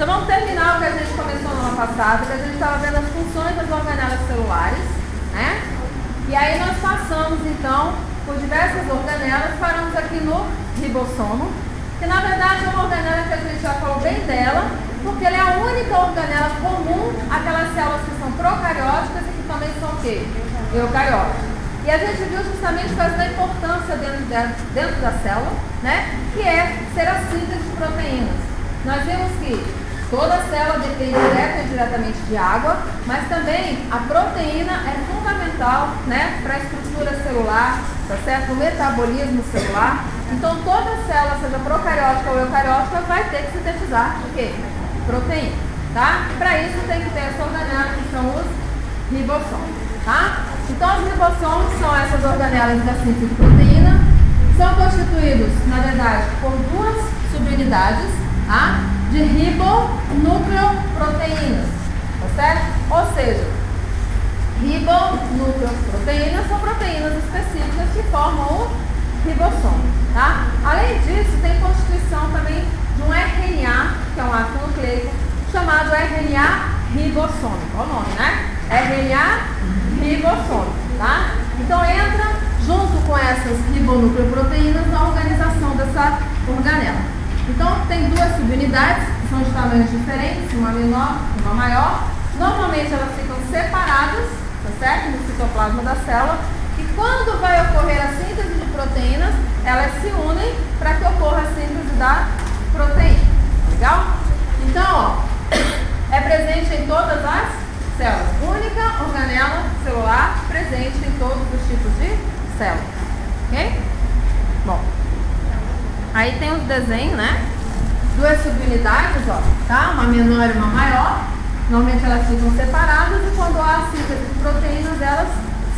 Então vamos terminar o que a gente começou no ano passado, que a gente estava vendo as funções das organelas celulares, né? E aí nós passamos então por diversas organelas, paramos aqui no ribossomo, que na verdade é uma organela que a gente já falou bem dela, porque ela é a única organela comum àquelas células que são procarióticas e que também são o quê? Eucarióticas. E a gente viu justamente qual é a importância dentro da célula, né? Que é ser a síntese de proteínas. Nós vimos que toda célula depende direta e indiretamente de água, mas também a proteína é fundamental, né, para a estrutura celular, tá certo? O metabolismo celular. Então toda célula, seja procariótica ou eucariótica, vai ter que sintetizar o quê? Proteína, tá? Para isso tem que ter essa organela que são os ribossomos, tá? Então os ribossomos são essas organelas da síntese de proteína, são constituídos, na verdade, por duas subunidades, tá? De ribonucleoproteínas, tá certo? Ou seja, ribonucleoproteínas são proteínas específicas que formam o ribossomo, tá? Além disso, tem constituição também de um RNA, que é um ácido nucleico, chamado RNA ribossômico. Olha o nome, né? RNA ribossômico, tá? Então entra junto com essas ribonucleoproteínas na organização dessa organela. Então tem duas subunidades, que são de tamanhos diferentes, uma menor e uma maior. Normalmente elas ficam separadas, tá certo? No citoplasma da célula. E quando vai ocorrer a síntese de proteínas, elas se unem para que ocorra a síntese da proteína. Legal? Então, ó, é presente em todas as células. Única organela celular presente em todos os tipos de células. Ok? Bom. Aí tem os desenhos, né? Duas subunidades, ó, tá? Uma menor e uma maior. Normalmente elas ficam separadas e quando há a síntese de proteínas, elas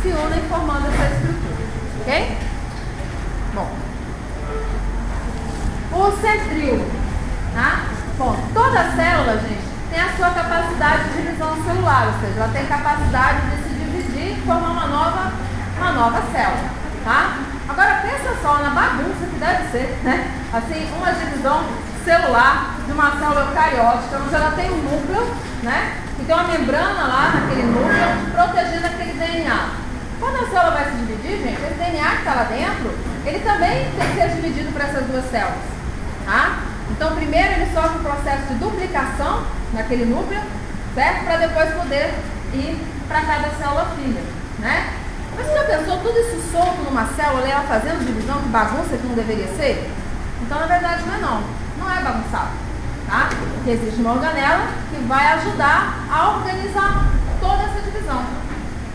se unem formando essa estrutura. Ok? Bom. O centríolo, tá? Bom, toda célula, gente, tem a sua capacidade de divisão celular, ou seja, ela tem capacidade de se dividir e formar uma nova célula, tá? Agora pensa só na bagunça que deve ser, né? Assim, uma divisão celular de uma célula eucariótica, onde ela tem um núcleo, né? E tem uma membrana lá naquele núcleo protegendo aquele DNA. Quando a célula vai se dividir, gente, esse DNA que está lá dentro, ele também tem que ser dividido para essas duas células, tá? Então primeiro ele sofre o processo de duplicação naquele núcleo, certo? Para depois poder ir para cada célula filha, né? Mas você já pensou tudo isso solto numa célula e ela fazendo divisão, que bagunça que não deveria ser? Então, na verdade, não é bagunçado, tá? Porque existe uma organela que vai ajudar a organizar toda essa divisão.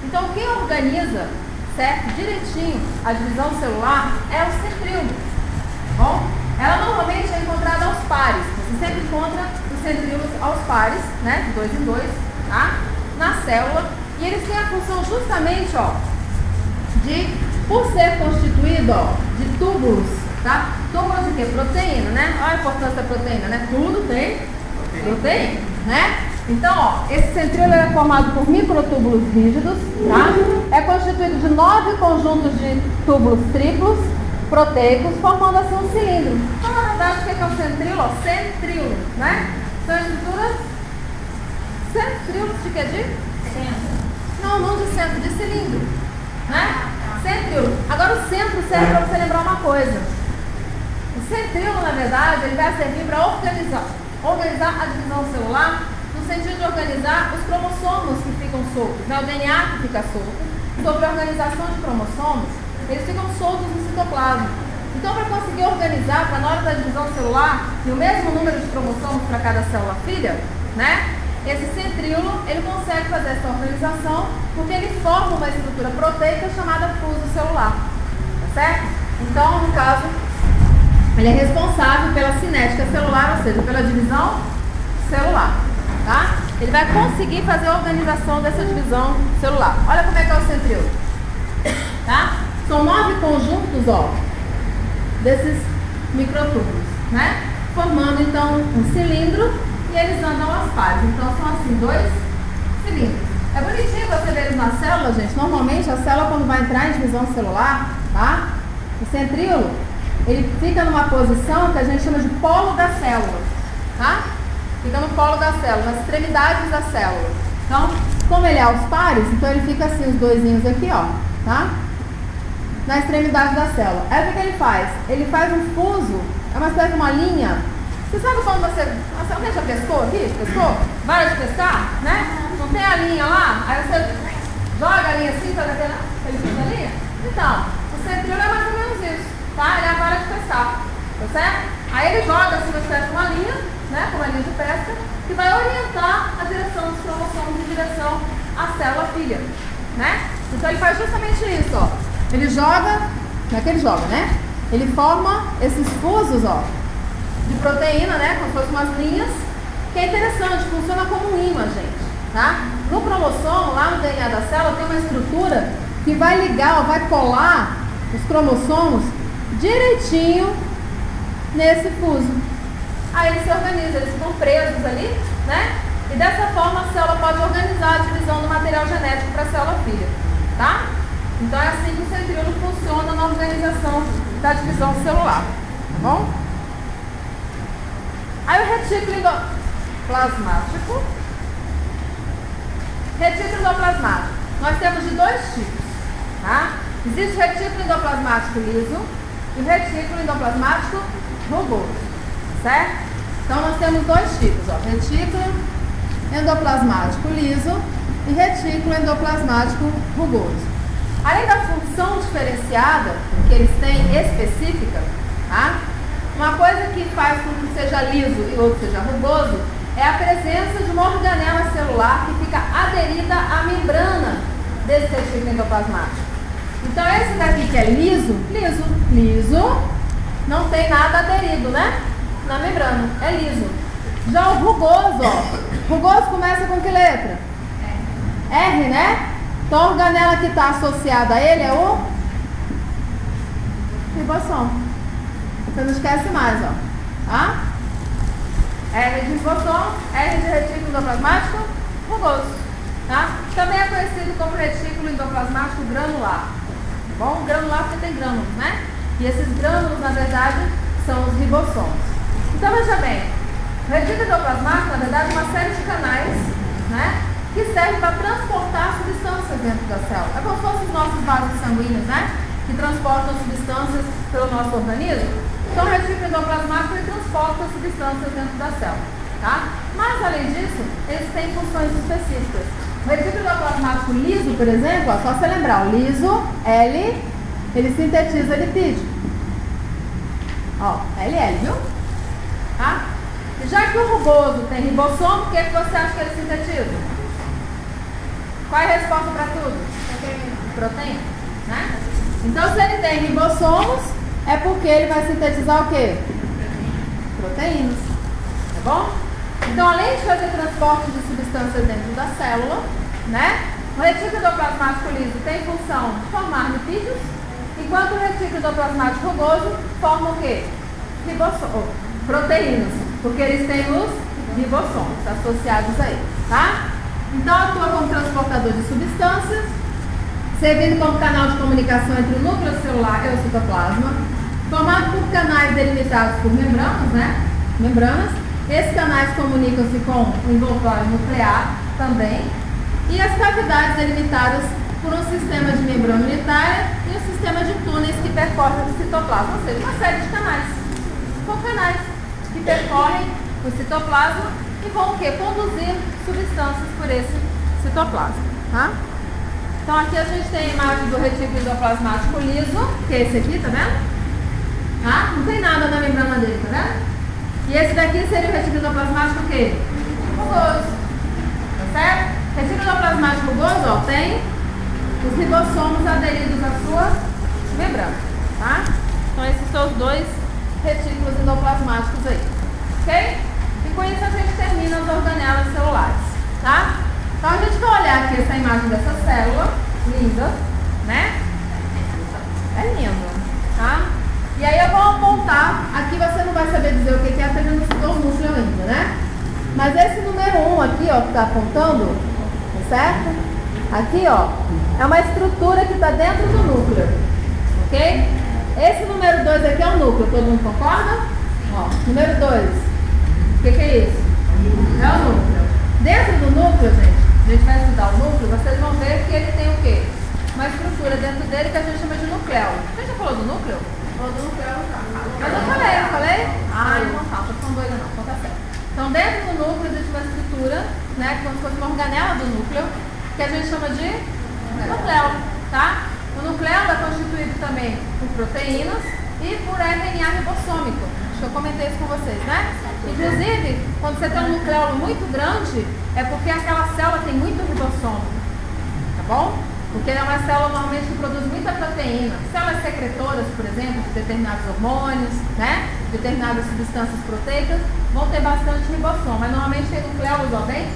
Então, quem organiza, certo, direitinho a divisão celular é o centríolo, tá bom? Ela normalmente é encontrada aos pares. Você sempre encontra os centríolos aos pares, né, de 2 em 2, tá? Na célula. E eles têm a função justamente, ó, por ser constituído, ó, de túbulos, tá? Túbulos de quê? Proteína, né? Olha a importância da proteína, né? Tudo tem proteína, né? Então, ó, esse centríolo é formado por microtúbulos rígidos, tá? É constituído de 9 conjuntos de túbulos triplos, proteicos, formando assim um cilindro. Então, na verdade, o que é o centríolo? Ó, centríolo, né? São estruturas centríolos de quê? De centro. Não de centro, de cilindro, né? Centríolo. Agora o centro serve para você lembrar uma coisa. O centríolo, na verdade, ele vai servir para organizar a divisão celular, no sentido de organizar os cromossomos que ficam soltos, né? O DNA que fica solto. Sobre a organização de cromossomos, eles ficam soltos no citoplasma. Então, para conseguir organizar, para na hora da divisão celular, e o mesmo número de cromossomos para cada célula filha, né? Esse centríolo, ele consegue fazer essa organização porque ele forma uma estrutura proteica chamada fuso celular, tá certo? Então, no caso, ele é responsável pela cinética celular, ou seja, pela divisão celular, tá? Ele vai conseguir fazer a organização dessa divisão celular. Olha como é que é o centríolo, tá? São 9 conjuntos, ó, desses microtúbulos, né? Formando, então, um cilindro. E eles andam aos pares, então são assim, 2 cilindros. É bonitinho você ver eles na célula, gente. Normalmente a célula, quando vai entrar em divisão celular, tá? O centríolo, ele fica numa posição que a gente chama de polo da célula, tá? fica no polo da célula, nas extremidades da célula. Então, como ele é aos pares, então ele fica assim, os doisinhos aqui, ó, tá? Na extremidade da célula. Aí o que ele faz? Ele faz um fuso, é uma espécie de uma linha. Você sabe quando alguém já pescou aqui? Pescou? Vara de pescar, né? Não tem a linha lá? Aí você joga a linha assim, faz aquele fuso da linha? Então, o centríolo é mais ou menos isso, tá? Ele é a vara de pescar, tá certo? Aí ele joga assim uma espécie de uma linha, né? Com uma linha de pesca, que vai orientar a direção dos cromossomos em direção à célula filha, né? Então ele faz justamente isso, ó. Ele joga, não é que ele joga, né? Ele forma esses fusos, ó, de proteína, né? Como se fossem umas linhas, que é interessante, funciona como um ímã, gente, tá? No cromossomo, lá no DNA da célula, tem uma estrutura que vai ligar, ó, vai colar os cromossomos direitinho nesse fuso. Aí eles se organizam, eles ficam presos ali, né? E dessa forma a célula pode organizar a divisão do material genético para a célula filha, tá? Então é assim que o centríolo funciona na organização da divisão celular, tá bom? Aí o retículo endoplasmático. Retículo endoplasmático. Nós temos de dois tipos, tá? Existe o retículo endoplasmático liso e o retículo endoplasmático rugoso, certo? Então nós temos dois tipos, ó, retículo endoplasmático liso e retículo endoplasmático rugoso. Além da função diferenciada que eles têm específica, tá? Uma coisa que faz com que seja liso e outro seja rugoso é a presença de uma organela celular que fica aderida à membrana desse retículo endoplasmático. Então esse daqui que é liso, não tem nada aderido, né? Na membrana, é liso. Já o rugoso, ó, rugoso começa com que letra? R, né? Então a organela que está associada a ele é o ribossomo. Você não esquece mais, ó. Tá? R de ribossomo, R de retículo endoplasmático rugoso. Tá? Também é conhecido como retículo endoplasmático granular. Bom, granular porque tem grânulos, né? E esses grânulos, na verdade, são os ribossomos. Então, veja bem, o retículo endoplasmático, na verdade, é uma série de canais, né? Que servem para transportar substâncias dentro da célula. É como se fossem os nossos vasos sanguíneos, né? Que transportam substâncias pelo nosso organismo. Então, o retículo endoplasmático ele transporta substâncias dentro da célula, tá? Mas, além disso, eles têm funções específicas. O retículo endoplasmático liso, por exemplo, ó, só você lembrar, o liso, L, ele sintetiza lipídio. Ó, LL, viu? Tá? E já que o rugoso tem ribossomo, o que você acha que ele sintetiza? Qual é a resposta para tudo? Proteína, né? Então, se ele tem ribossomos, é porque ele vai sintetizar o quê? Proteínas, tá bom? Então, além de fazer transporte de substâncias dentro da célula, né? O retículo endoplasmático liso tem função de formar lipídios, enquanto o retículo endoplasmático rugoso forma o quê? Proteínas, porque eles têm os ribossomos associados a ele, tá? Então, atua como transportador de substâncias, servindo como canal de comunicação entre o núcleo celular e o citoplasma, formado por canais delimitados por membranas, né? Membranas. Esses canais comunicam-se com o envoltório nuclear também, e as cavidades delimitadas por um sistema de membrana unitária e um sistema de túneis que percorrem o citoplasma, ou seja, uma série de canais. São canais que percorrem o citoplasma e vão o quê? Conduzir substâncias por esse citoplasma, tá? Então aqui a gente tem a imagem do retículo endoplasmático liso, que é esse aqui, tá vendo? Tá? Não tem nada na membrana dele, tá vendo? E esse daqui seria o retículo endoplasmático o quê? Rugoso, tá certo? Retículo endoplasmático rugoso, ó, tem os ribossomos aderidos à sua membrana, tá? Então esses são os dois retículos endoplasmáticos aí, ok? E com isso a gente termina as organelas celulares, tá? Então a gente vai olhar aqui essa imagem dessa célula, linda, né? É lindo, tá? E aí eu vou apontar, aqui você não vai saber dizer o que é, porque não estudou o núcleo ainda, né? Mas esse número 1 aqui, ó, que está apontando, tá certo? Aqui, ó, é uma estrutura que está dentro do núcleo, ok? Esse número 2 aqui é o núcleo, todo mundo concorda? Ó, número 2, o que é isso? É o núcleo. Dentro do núcleo, gente, a gente vai estudar o núcleo, vocês vão ver que ele tem o quê? Uma estrutura dentro dele que a gente chama de nucleolo. A gente já falou do núcleo? Falou do nucleolo já. Mas eu falei? Ah, então tá, não são doidas não, então tá certo. Então dentro do núcleo existe uma estrutura, né, como se fosse uma organela do núcleo, que a gente chama de nucleolo, tá? O nucleolo é constituído também por proteínas e por RNA ribossômico. Acho que eu comentei isso com vocês, né? Inclusive, quando você tem um nucleolo muito grande, é porque aquela célula tem muito ribossomo, tá bom? Porque é uma célula normalmente que produz muita proteína. Células secretoras, por exemplo, de determinados hormônios, né? Determinadas substâncias proteicas, vão ter bastante ribossomo, mas normalmente tem nucleolos bem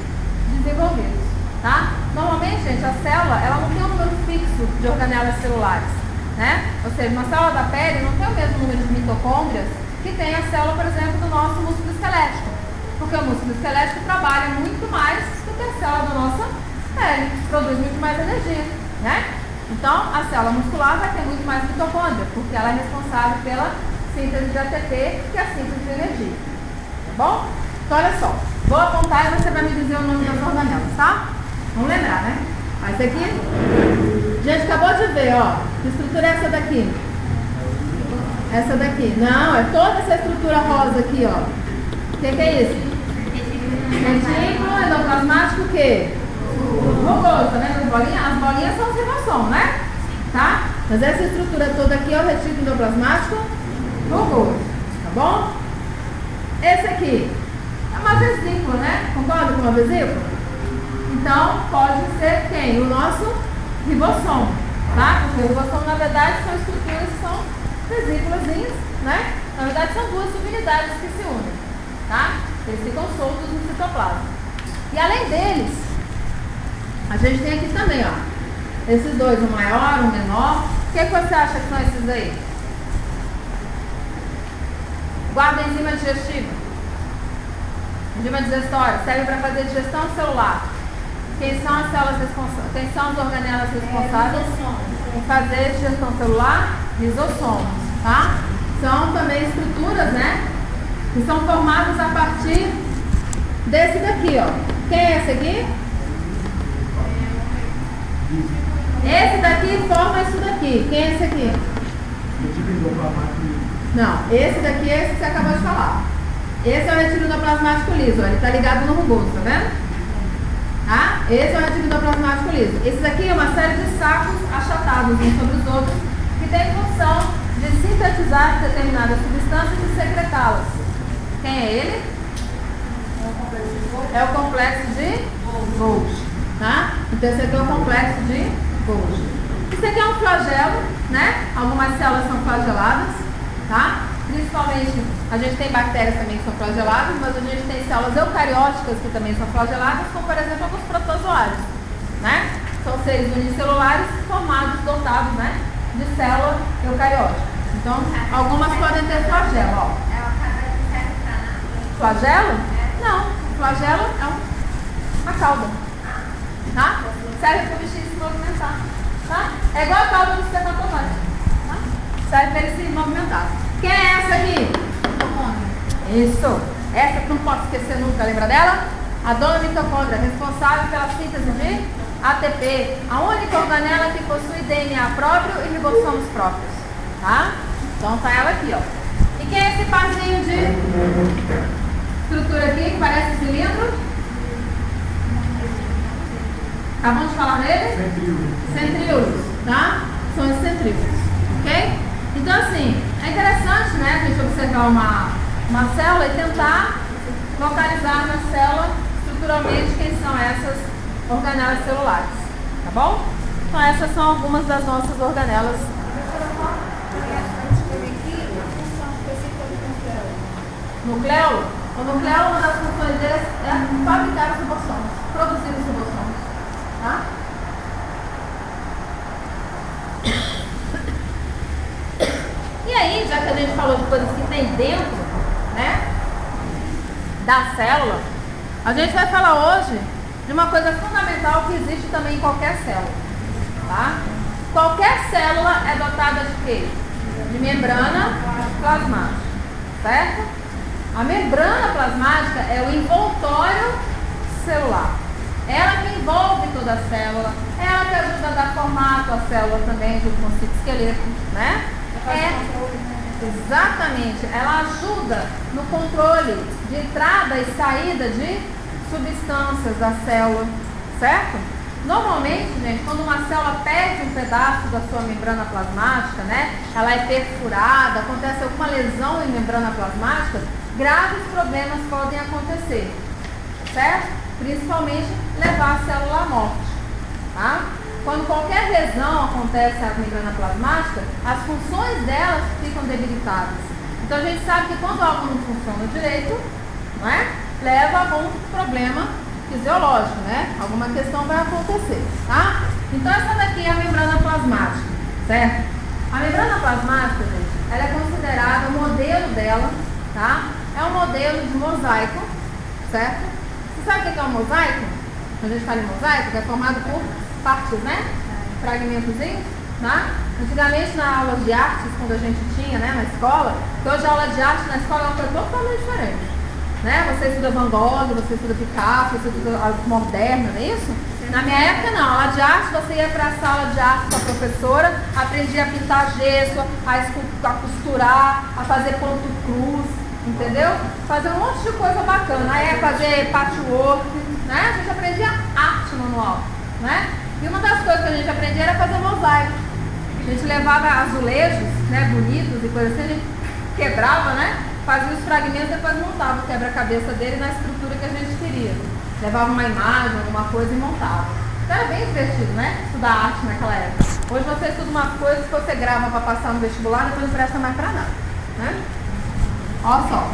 desenvolvidos, tá? Normalmente, gente, a célula, ela não tem um número fixo de organelas celulares, né? Ou seja, uma célula da pele não tem o mesmo número de mitocôndrias que tem a célula, por exemplo, do nosso músculo esquelético. Porque o músculo esquelético trabalha muito mais do que a célula da nossa pele, produz muito mais energia, né? Então, a célula muscular vai ter muito mais mitocôndria, porque ela é responsável pela síntese de ATP, que é a síntese de energia. Tá bom? Então, olha só. Vou apontar e você vai me dizer o nome das organelas, tá? Vamos lembrar, né? Mas esse aqui, a gente acabou de ver, ó. Que estrutura é essa daqui? Essa daqui. Não, é toda essa estrutura rosa aqui, ó. O que é isso? Retículo endoplasmático o quê? Rugoso, tá vendo as bolinhas? As bolinhas são os ribossomos, né? Tá? Mas essa estrutura toda aqui é o retículo endoplasmático rugoso, tá bom? Esse aqui é uma vesícula, né? Concorda com uma vesícula? Então, pode ser quem? O nosso ribossomo, tá? Porque o ribossomo, na verdade, são estruturas que são vesículazinhas, né? Na verdade, são duas subunidades que se unem, tá? Eles ficam soltos no citoplasma. E além deles, a gente tem aqui também, ó, esses dois, um maior, um menor. O que você acha que são esses aí? Guarda enzima digestiva. Enzima digestória serve para fazer digestão celular. Quem são as células responsáveis? Quem são as organelas responsáveis em fazer digestão celular? Lisossomos, tá? São também estruturas, né? Que são formadas a partir desse daqui, ó. Quem é esse aqui? Esse daqui forma isso daqui. Quem é esse aqui? Não, esse daqui é esse que você acabou de falar. Esse é o retículo endoplasmático liso, ó. Ele tá ligado no rugoso, tá vendo? Tá? Esse é o retículo endoplasmático liso. Esse daqui é uma série de sacos achatados uns sobre os outros que tem função de sintetizar determinadas substâncias e secretá-las. Quem é ele? É o complexo de Golgi, tá? Então esse aqui é o complexo de Golgi. Isso aqui é um flagelo, né? Algumas células são flageladas, tá? Principalmente, a gente tem bactérias também que são flageladas, mas a gente tem células eucarióticas que também são flageladas, como por exemplo alguns protozoários, né? São seres unicelulares formados, dotados, né, de célula eucariótica. Então, algumas podem ter flagelo, ó. Flagelo? Não, flagelo é uma cauda, tá? Serve para o bichinho se movimentar, tá? É igual a cauda do espermatozoide, tá? Serve para ele se movimentar. Quem é essa aqui? Isso. Essa que não posso esquecer nunca, lembra dela? A dona mitocôndria, responsável pela síntese de ATP. A única organela que possui DNA próprio e ribossomos próprios, tá? Então tá ela aqui, ó. E quem é esse parzinho de estrutura aqui que parece cilindro? Acabamos de falar nele? Centríolos, tá? São os centríolos, ok? Então assim, é interessante, né, a gente observar uma célula e tentar localizar na célula estruturalmente quem são essas organelas celulares, tá bom? Então essas são algumas das nossas organelas. Nucleolo? O nucleolo, uma das funções dele é fabricar os ribossomos, produzir os ribossomos, tá? E aí, já que a gente falou de coisas que tem dentro, né, da célula, a gente vai falar hoje de uma coisa fundamental que existe também em qualquer célula, tá? Qualquer célula é dotada de quê? De membrana plasmática, certo? A membrana plasmática é o envoltório celular. Ela que envolve toda a célula, ela que ajuda a dar formato à célula também, junto com o citoesqueleto, né? Exatamente, ela ajuda no controle de entrada e saída de substâncias da célula, certo? Normalmente, gente, quando uma célula perde um pedaço da sua membrana plasmática, né? Ela é perfurada, acontece alguma lesão em membrana plasmática, graves problemas podem acontecer, certo? Principalmente levar a célula à morte, tá? Quando qualquer lesão acontece à membrana plasmática, as funções delas ficam debilitadas. Então a gente sabe que quando algo não funciona direito, não é? Leva a algum problema fisiológico, né? Alguma questão vai acontecer, tá? Então essa daqui é a membrana plasmática, certo? A membrana plasmática, gente, ela é considerada, o modelo dela, tá? É um modelo de mosaico, certo? Você sabe o que é um mosaico? Quando a gente fala em mosaico, que é formado por partes, né? Fragmentozinhos, tá? Antigamente na aula de artes, quando a gente tinha, né, na escola, que hoje a aula de arte na escola é uma coisa totalmente diferente, né? Você estuda Van Gogh, você estuda Picasso, você estuda algo moderno, não é isso? Na minha época não, a aula de arte você ia para a sala de arte com a professora, aprendia a pintar gesso, a costurar, a fazer ponto cruz, entendeu? Fazer um monte de coisa bacana, aí fazer patchwork, né? A gente aprendia arte manual, né? E uma das coisas que a gente aprendia era fazer mosaico. A gente levava azulejos, né, bonitos e coisas assim, a gente quebrava, né? Fazia os fragmentos e depois montava o quebra-cabeça dele na estrutura que a gente queria. Levava uma imagem, alguma coisa e montava. Então era bem divertido, né? Estudar arte naquela época. Hoje você estuda uma coisa que você grava para passar no vestibular e depois não presta mais para nada, né? Olha só.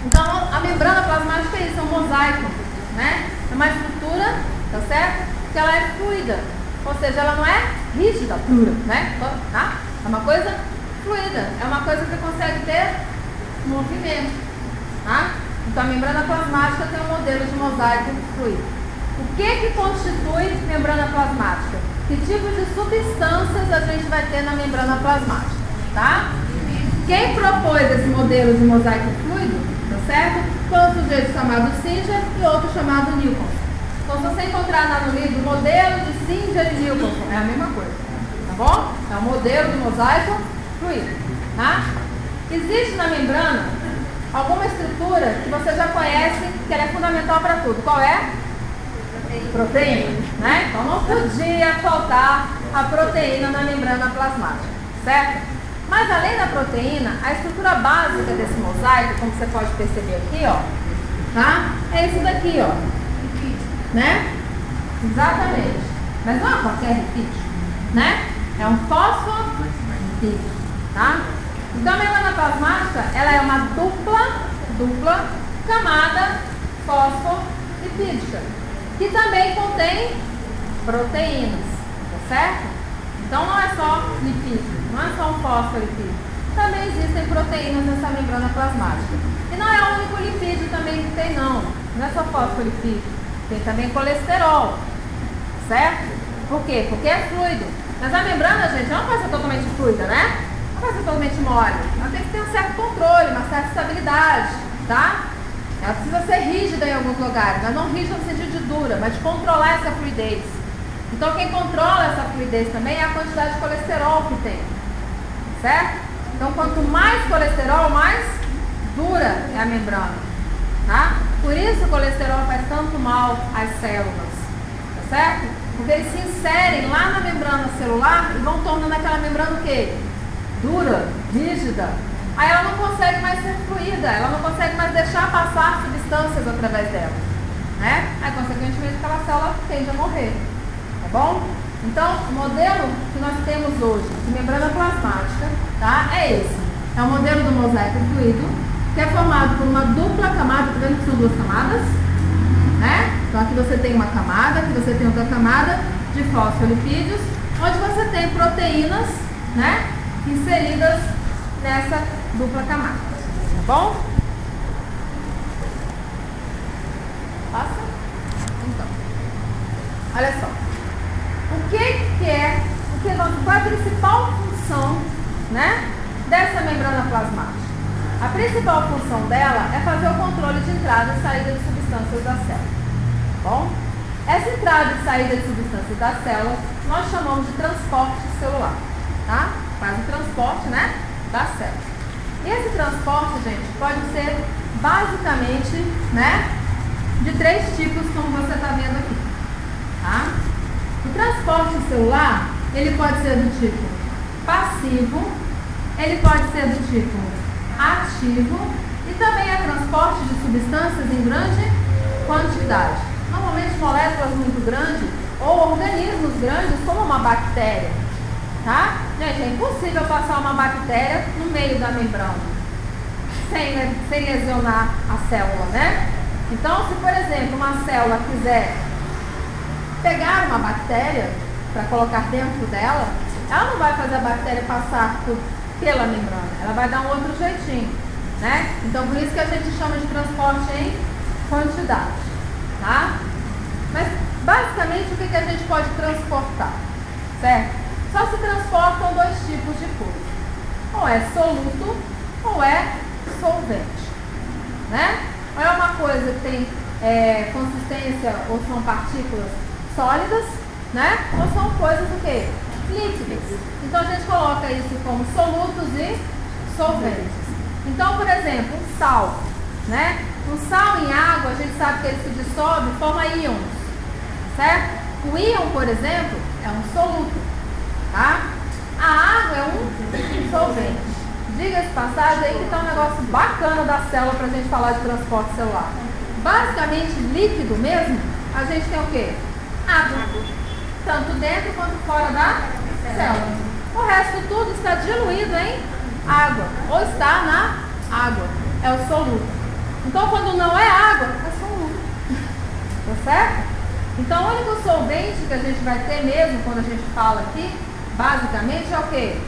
Então a membrana plasmática é isso, é um mosaico, né? É uma estrutura, tá certo? Que ela é fluida, ou seja, ela não é rígida, dura, né? Tá? É uma coisa fluida, é uma coisa que consegue ter movimento, tá? Então a membrana plasmática tem um modelo de mosaico fluido. O que constitui membrana plasmática? Que tipo de substâncias a gente vai ter na membrana plasmática, tá? Quem propôs esse modelo de mosaico fluido, tá certo? Foi um sujeito chamado Singer e outro chamado Newton. Então, se você encontrar lá no livro modelo de Singer e Newton, é a mesma coisa, tá bom? É um modelo de mosaico fluido, tá? Existe na membrana alguma estrutura que você já conhece, que ela é fundamental para tudo. Qual é? Proteína, né? Então, não podia faltar a proteína na membrana plasmática, certo? Mas, além da proteína, a estrutura básica desse mosaico, como você pode perceber aqui, ó, tá? É isso daqui, ó. Né? Exatamente. Mas não é qualquer lipídio, né? É um fosfolipídio, tá? Então a membrana plasmática, ela é uma dupla camada fosfolipídica, que também contém proteínas, tá certo? Então não é só lipídio, não é só um fosfolipídio. Também existem proteínas nessa membrana plasmática. E não é o único lipídio também que tem, não. Não é só fosfolipídio. Tem também colesterol, certo? Por quê? Porque é fluido. Mas a membrana, gente, ela não pode ser totalmente fluida, né? Não pode ser totalmente mole. Ela tem que ter um certo controle, uma certa estabilidade, tá? Ela precisa ser rígida em alguns lugares, mas não rígida no sentido de dura, mas de controlar essa fluidez. Então quem controla essa fluidez também é a quantidade de colesterol que tem, certo? Então quanto mais colesterol, mais dura é a membrana, tá? Por isso o colesterol faz tanto mal às células, tá certo? Porque eles se inserem lá na membrana celular e vão tornando aquela membrana o quê? Dura, rígida. Aí ela não consegue mais ser fluida, ela não consegue mais deixar passar substâncias através dela, né? Aí consequentemente aquela célula tende a morrer, tá bom? Então o modelo que nós temos hoje de membrana plasmática, tá? É esse. É o modelo do mosaico fluido, que é formado por uma dupla camada, tá vendo que são duas camadas? Né? Então aqui você tem uma camada, aqui você tem outra camada de fosfolipídios, onde você tem proteínas, né, inseridas nessa dupla camada, tá bom? Passa? Então, olha só. Qual é a principal função, né, dessa membrana plasmática? A principal função dela é fazer o controle de entrada e saída de substâncias da célula. bom? Essa entrada e saída de substâncias da célula nós chamamos de transporte celular, tá? Faz o transporte, né, da célula. E esse transporte, gente, pode ser basicamente, né, de 3 tipos, como você está vendo aqui, tá? O transporte celular, ele pode ser do tipo passivo, ele pode ser do tipo ativo e também é transporte de substâncias em grande quantidade. Normalmente moléculas muito grandes ou organismos grandes como uma bactéria, tá? Gente, é impossível passar uma bactéria no meio da membrana sem lesionar a célula, né? Então, se por exemplo uma célula quiser pegar uma bactéria para colocar dentro dela, ela não vai fazer a bactéria passar pela membrana, ela vai dar um outro jeitinho, né? Então, por isso que a gente chama de transporte em quantidade, tá? Mas, basicamente, o que a gente pode transportar, certo? Só se transportam 2 tipos de coisa, ou é soluto ou é solvente, né? Ou é uma coisa que tem consistência ou são partículas sólidas, né? Ou são coisas o quê? Líquidas. Então a gente coloca isso como solutos e solventes. Então, por exemplo, o sal, né? O sal em água, a gente sabe que ele se dissolve e forma íons, certo? O íon, por exemplo, é um soluto, tá? A água é um solvente. Diga-se de passagem aí que tá um negócio bacana da célula para a gente falar de transporte celular. Basicamente, líquido mesmo, a gente tem o quê? Água. Tanto dentro quanto fora da célula. O resto tudo está diluído em água. Ou está na água. É o soluto. Então, quando não é água, é soluto. Tá certo? Então, o único solvente que a gente vai ter mesmo, quando a gente fala aqui, basicamente, é o quê?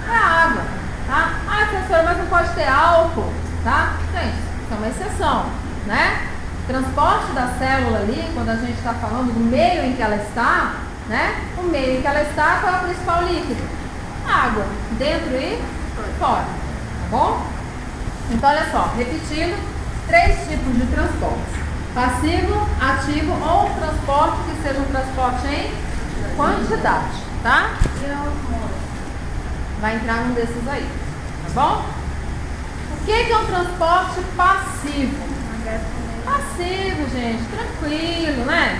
É a água. Tá? Ah, professora, mas não pode ter álcool. Tá? Gente, isso é uma exceção, né? Transporte da célula ali, quando a gente está falando do meio em que ela está, né? O meio em que ela está, qual é o principal líquido? Água, dentro e fora, tá bom? Então, olha só, repetindo, 3 tipos de transporte: passivo, ativo ou transporte que seja um transporte em quantidade, tá? Vai entrar num desses aí, tá bom? O que é um transporte passivo? Passivo, gente, tranquilo, né?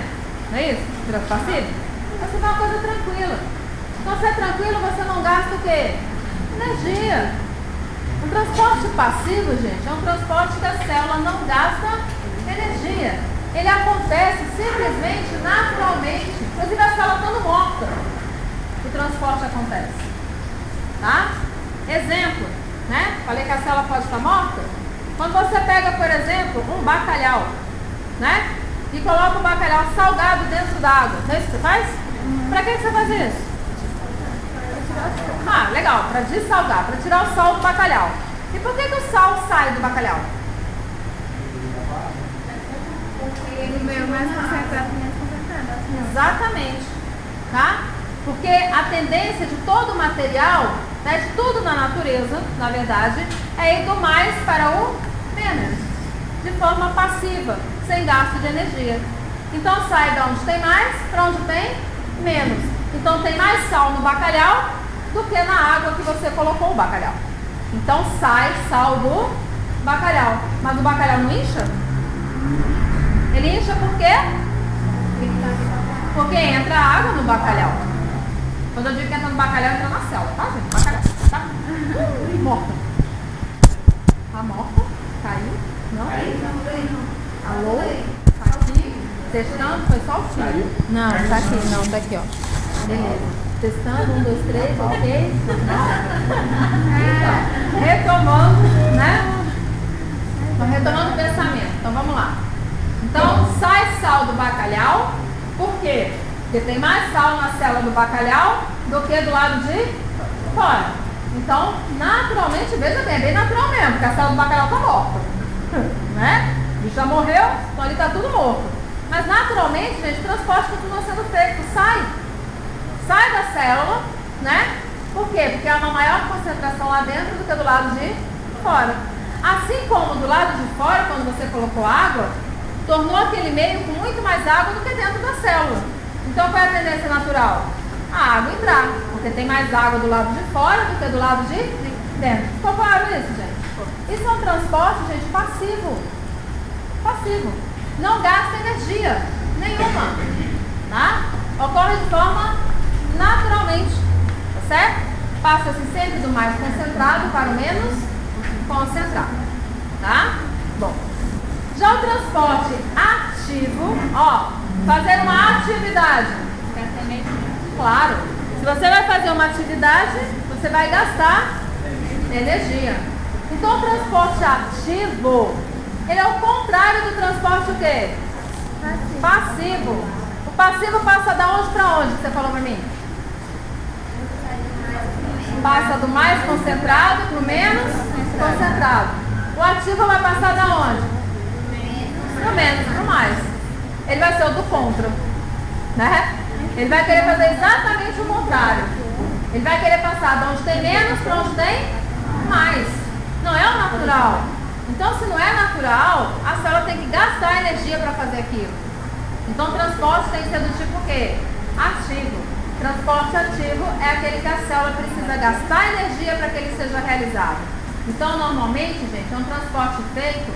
Não é isso? Passivo? Você dá uma coisa tranquila. Então, se é tranquilo, você não gasta o quê? Energia. Um transporte passivo, gente, é um transporte que a célula não gasta energia. Ele acontece simplesmente, naturalmente. Inclusive, a célula estando morta, o transporte acontece. Tá? Exemplo, né? Falei que a célula pode estar morta. Quando você pega, por exemplo, um bacalhau, né? E coloca o bacalhau salgado dentro da água. Não é isso que você faz? Pra que você faz isso? Ah, legal, para dessalgar, para tirar o sal do bacalhau. E por que o sal sai do bacalhau? Porque ele veio mais concentrado, menos concentrado. Exatamente, tá? Porque a tendência de todo o material, né, de tudo na natureza, na verdade, é ir do mais para o menos, de forma passiva, sem gasto de energia. Então sai de onde tem mais para onde tem menos. Então tem mais sal no bacalhau do que na água que você colocou o bacalhau. Então sai sal do bacalhau. Mas o bacalhau não incha? Ele incha por quê? Porque entra água no bacalhau. Quando eu digo que entra no bacalhau, entra na célula, tá, gente? Bacalhau, tá? Morta. Tá morta? Caiu? Não? Alô? Tá aqui? Testando? Foi só o fio? Não, tá aqui. Não, tá aqui, ó. Beleza. Testando, 1, 2, 3, ok? Retomando, né? Então, retomando o pensamento. Então, vamos lá. Então, sai sal do bacalhau. Por quê? Porque tem mais sal na célula do bacalhau do que do lado de fora. Então, naturalmente, veja bem, é bem natural mesmo, porque a célula do bacalhau está morta. Né? O bicho já morreu, então ali está tudo morto. Mas naturalmente, gente, o transporte continua sendo feito, sai da célula, né? Por quê? Porque há uma maior concentração lá dentro do que do lado de fora. Assim como do lado de fora, quando você colocou água, tornou aquele aquele meio com muito mais água do que dentro da célula. Então qual é a tendência natural? A água entrar, porque tem mais água do lado de fora do que do lado de dentro. Ficou claro isso, gente? Isso é um transporte, gente, passivo. Passivo. Não gasta energia nenhuma, tá? Ocorre de forma naturalmente, tá certo? Passa-se sempre do mais concentrado para o menos concentrado, tá? Bom, já o transporte ativo, ó, fazer uma atividade. Claro, se você vai fazer uma atividade, você vai gastar energia. Então o transporte ativo, ele é o contrário do transporte o quê? Passivo. O passivo passa da onde para onde, que você falou para mim? Passa do mais concentrado para o menos concentrado. O ativo vai passar da onde? Do menos para o mais. Ele vai ser o do contra, né? Ele vai querer fazer exatamente o contrário. Ele vai querer passar de onde tem menos para onde tem mais. Não é o natural. Então, se não é natural, a célula tem que gastar energia para fazer aquilo. Então, o transporte tem que ser do tipo o quê? Ativo. Transporte ativo é aquele que a célula precisa gastar energia para que ele seja realizado. Então, normalmente, gente, é um transporte feito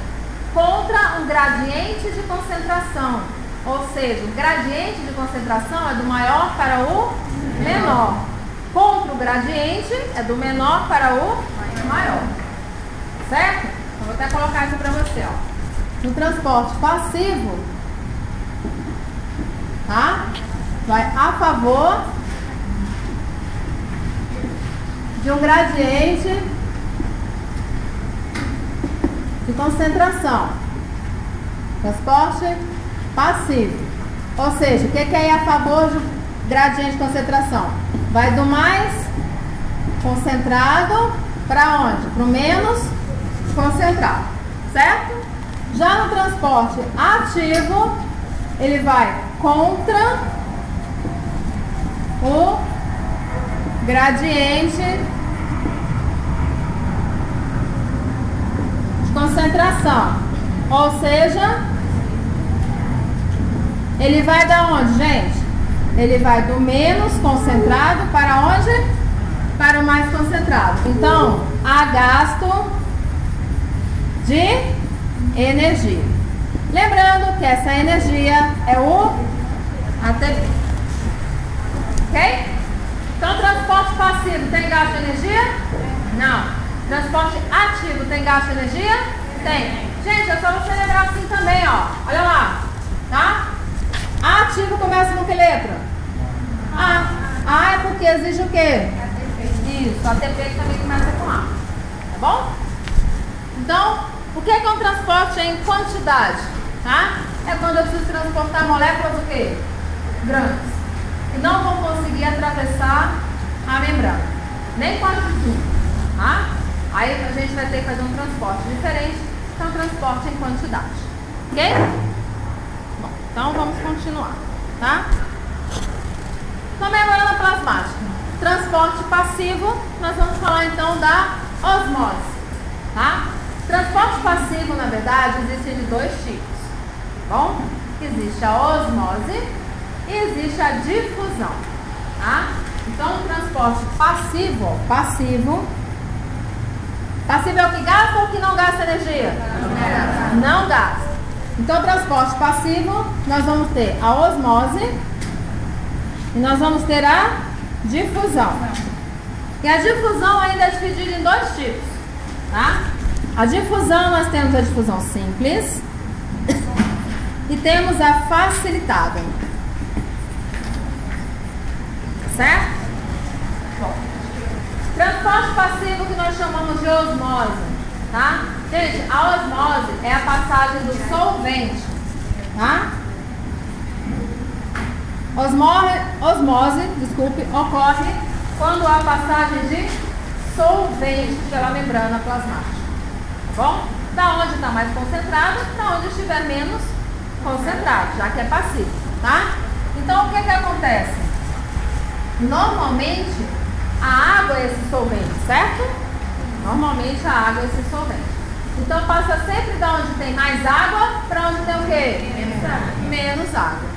contra um gradiente de concentração. Ou seja, o gradiente de concentração é do maior para o menor. Contra o gradiente é do menor para o maior. Certo? Então, vou até colocar aqui para você, ó. No transporte passivo, tá? Vai a favor de um gradiente de concentração. Transporte passivo. Ou seja, o que é ir a favor do gradiente de concentração? Vai do mais concentrado para onde? Para o menos concentrado. Certo? Já no transporte ativo, ele vai contra o gradiente de concentração. Ou seja, ele vai da onde, gente? Ele vai do menos concentrado para onde? Para o mais concentrado. Então, há gasto de energia. Lembrando que essa energia é o ATP. Ok? Então, transporte passivo tem gasto de energia? Não. Transporte ativo tem gasto de energia? Tem. Gente, é só você lembrar assim também, ó. Olha lá. Tá? Ativo começa com que letra? A. A é porque exige o quê? Isso, ATP que também começa com A. Tá bom? Então, o que é um transporte em quantidade? Tá? É quando eu preciso transportar moléculas o quê? Grandes. Que não vão conseguir atravessar a membrana. Nem com a altitude. Tá? Aí a gente vai ter que fazer um transporte diferente, que é um transporte em quantidade. Ok? Bom, então vamos continuar. Tá? Então, membrana plasmática. Transporte passivo, nós vamos falar então da osmose. Tá? Transporte passivo, na verdade, existe de dois tipos. Bom, existe a osmose e existe a difusão. Tá? Então, o transporte passivo é o que gasta ou o que não gasta energia? Não gasta. Então, transporte passivo, nós vamos ter a osmose e nós vamos ter a difusão. E a difusão ainda é dividida em dois tipos. Tá? A difusão, nós temos a difusão simples e temos a facilitada. Certo? Bom, transporte passivo que nós chamamos de osmose. Tá? Gente, a osmose é a passagem do solvente. Tá? Osmose, ocorre quando há passagem de solvente pela membrana plasmática. Tá bom? Da onde está mais concentrado, da onde estiver menos concentrado, já que é passivo. Tá? Então, o que acontece? Normalmente, a água é esse solvente, certo? Normalmente, a água é esse solvente. Então, passa sempre da onde tem mais água para onde tem o quê? menos água.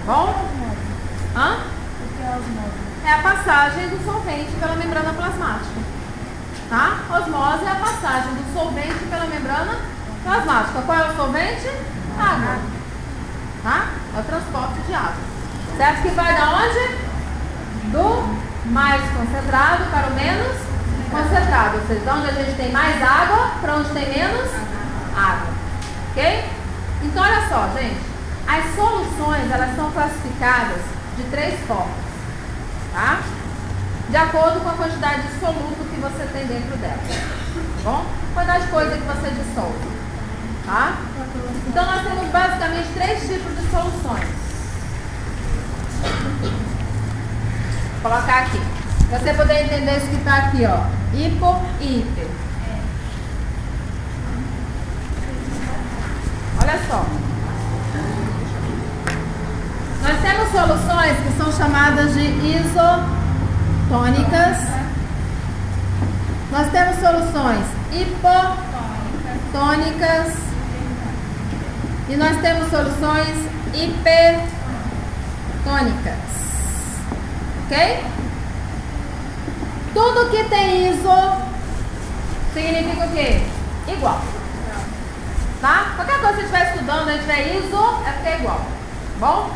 Bom? Hã? O que é osmose? É a passagem do solvente pela membrana plasmática. Tá? Osmose é a passagem do solvente pela membrana plasmática. Qual é o solvente? Água. Tá? É o transporte de água. Certo que vai da onde? Do mais concentrado para o menos concentrado. Ou seja, de onde a gente tem mais água para onde tem menos água. Ok? Então, olha só, gente. As soluções, elas são classificadas de 3 formas. Tá? De acordo com a quantidade de soluto que você tem dentro dela. Tá bom? Quantidade de coisa que você dissolve. Tá? Então nós temos basicamente 3 tipos de soluções. Vou colocar aqui. Pra você poder entender isso que está aqui, ó. Hipo e hiper. Olha só. Nós temos soluções que são chamadas de isotônicas. Nós temos soluções hipotônicas. E nós temos soluções hipertônicas. Ok? Tudo que tem iso significa o quê? Igual. Tá? Qualquer coisa que você estiver estudando, a gente tiver iso, é porque é igual. Bom?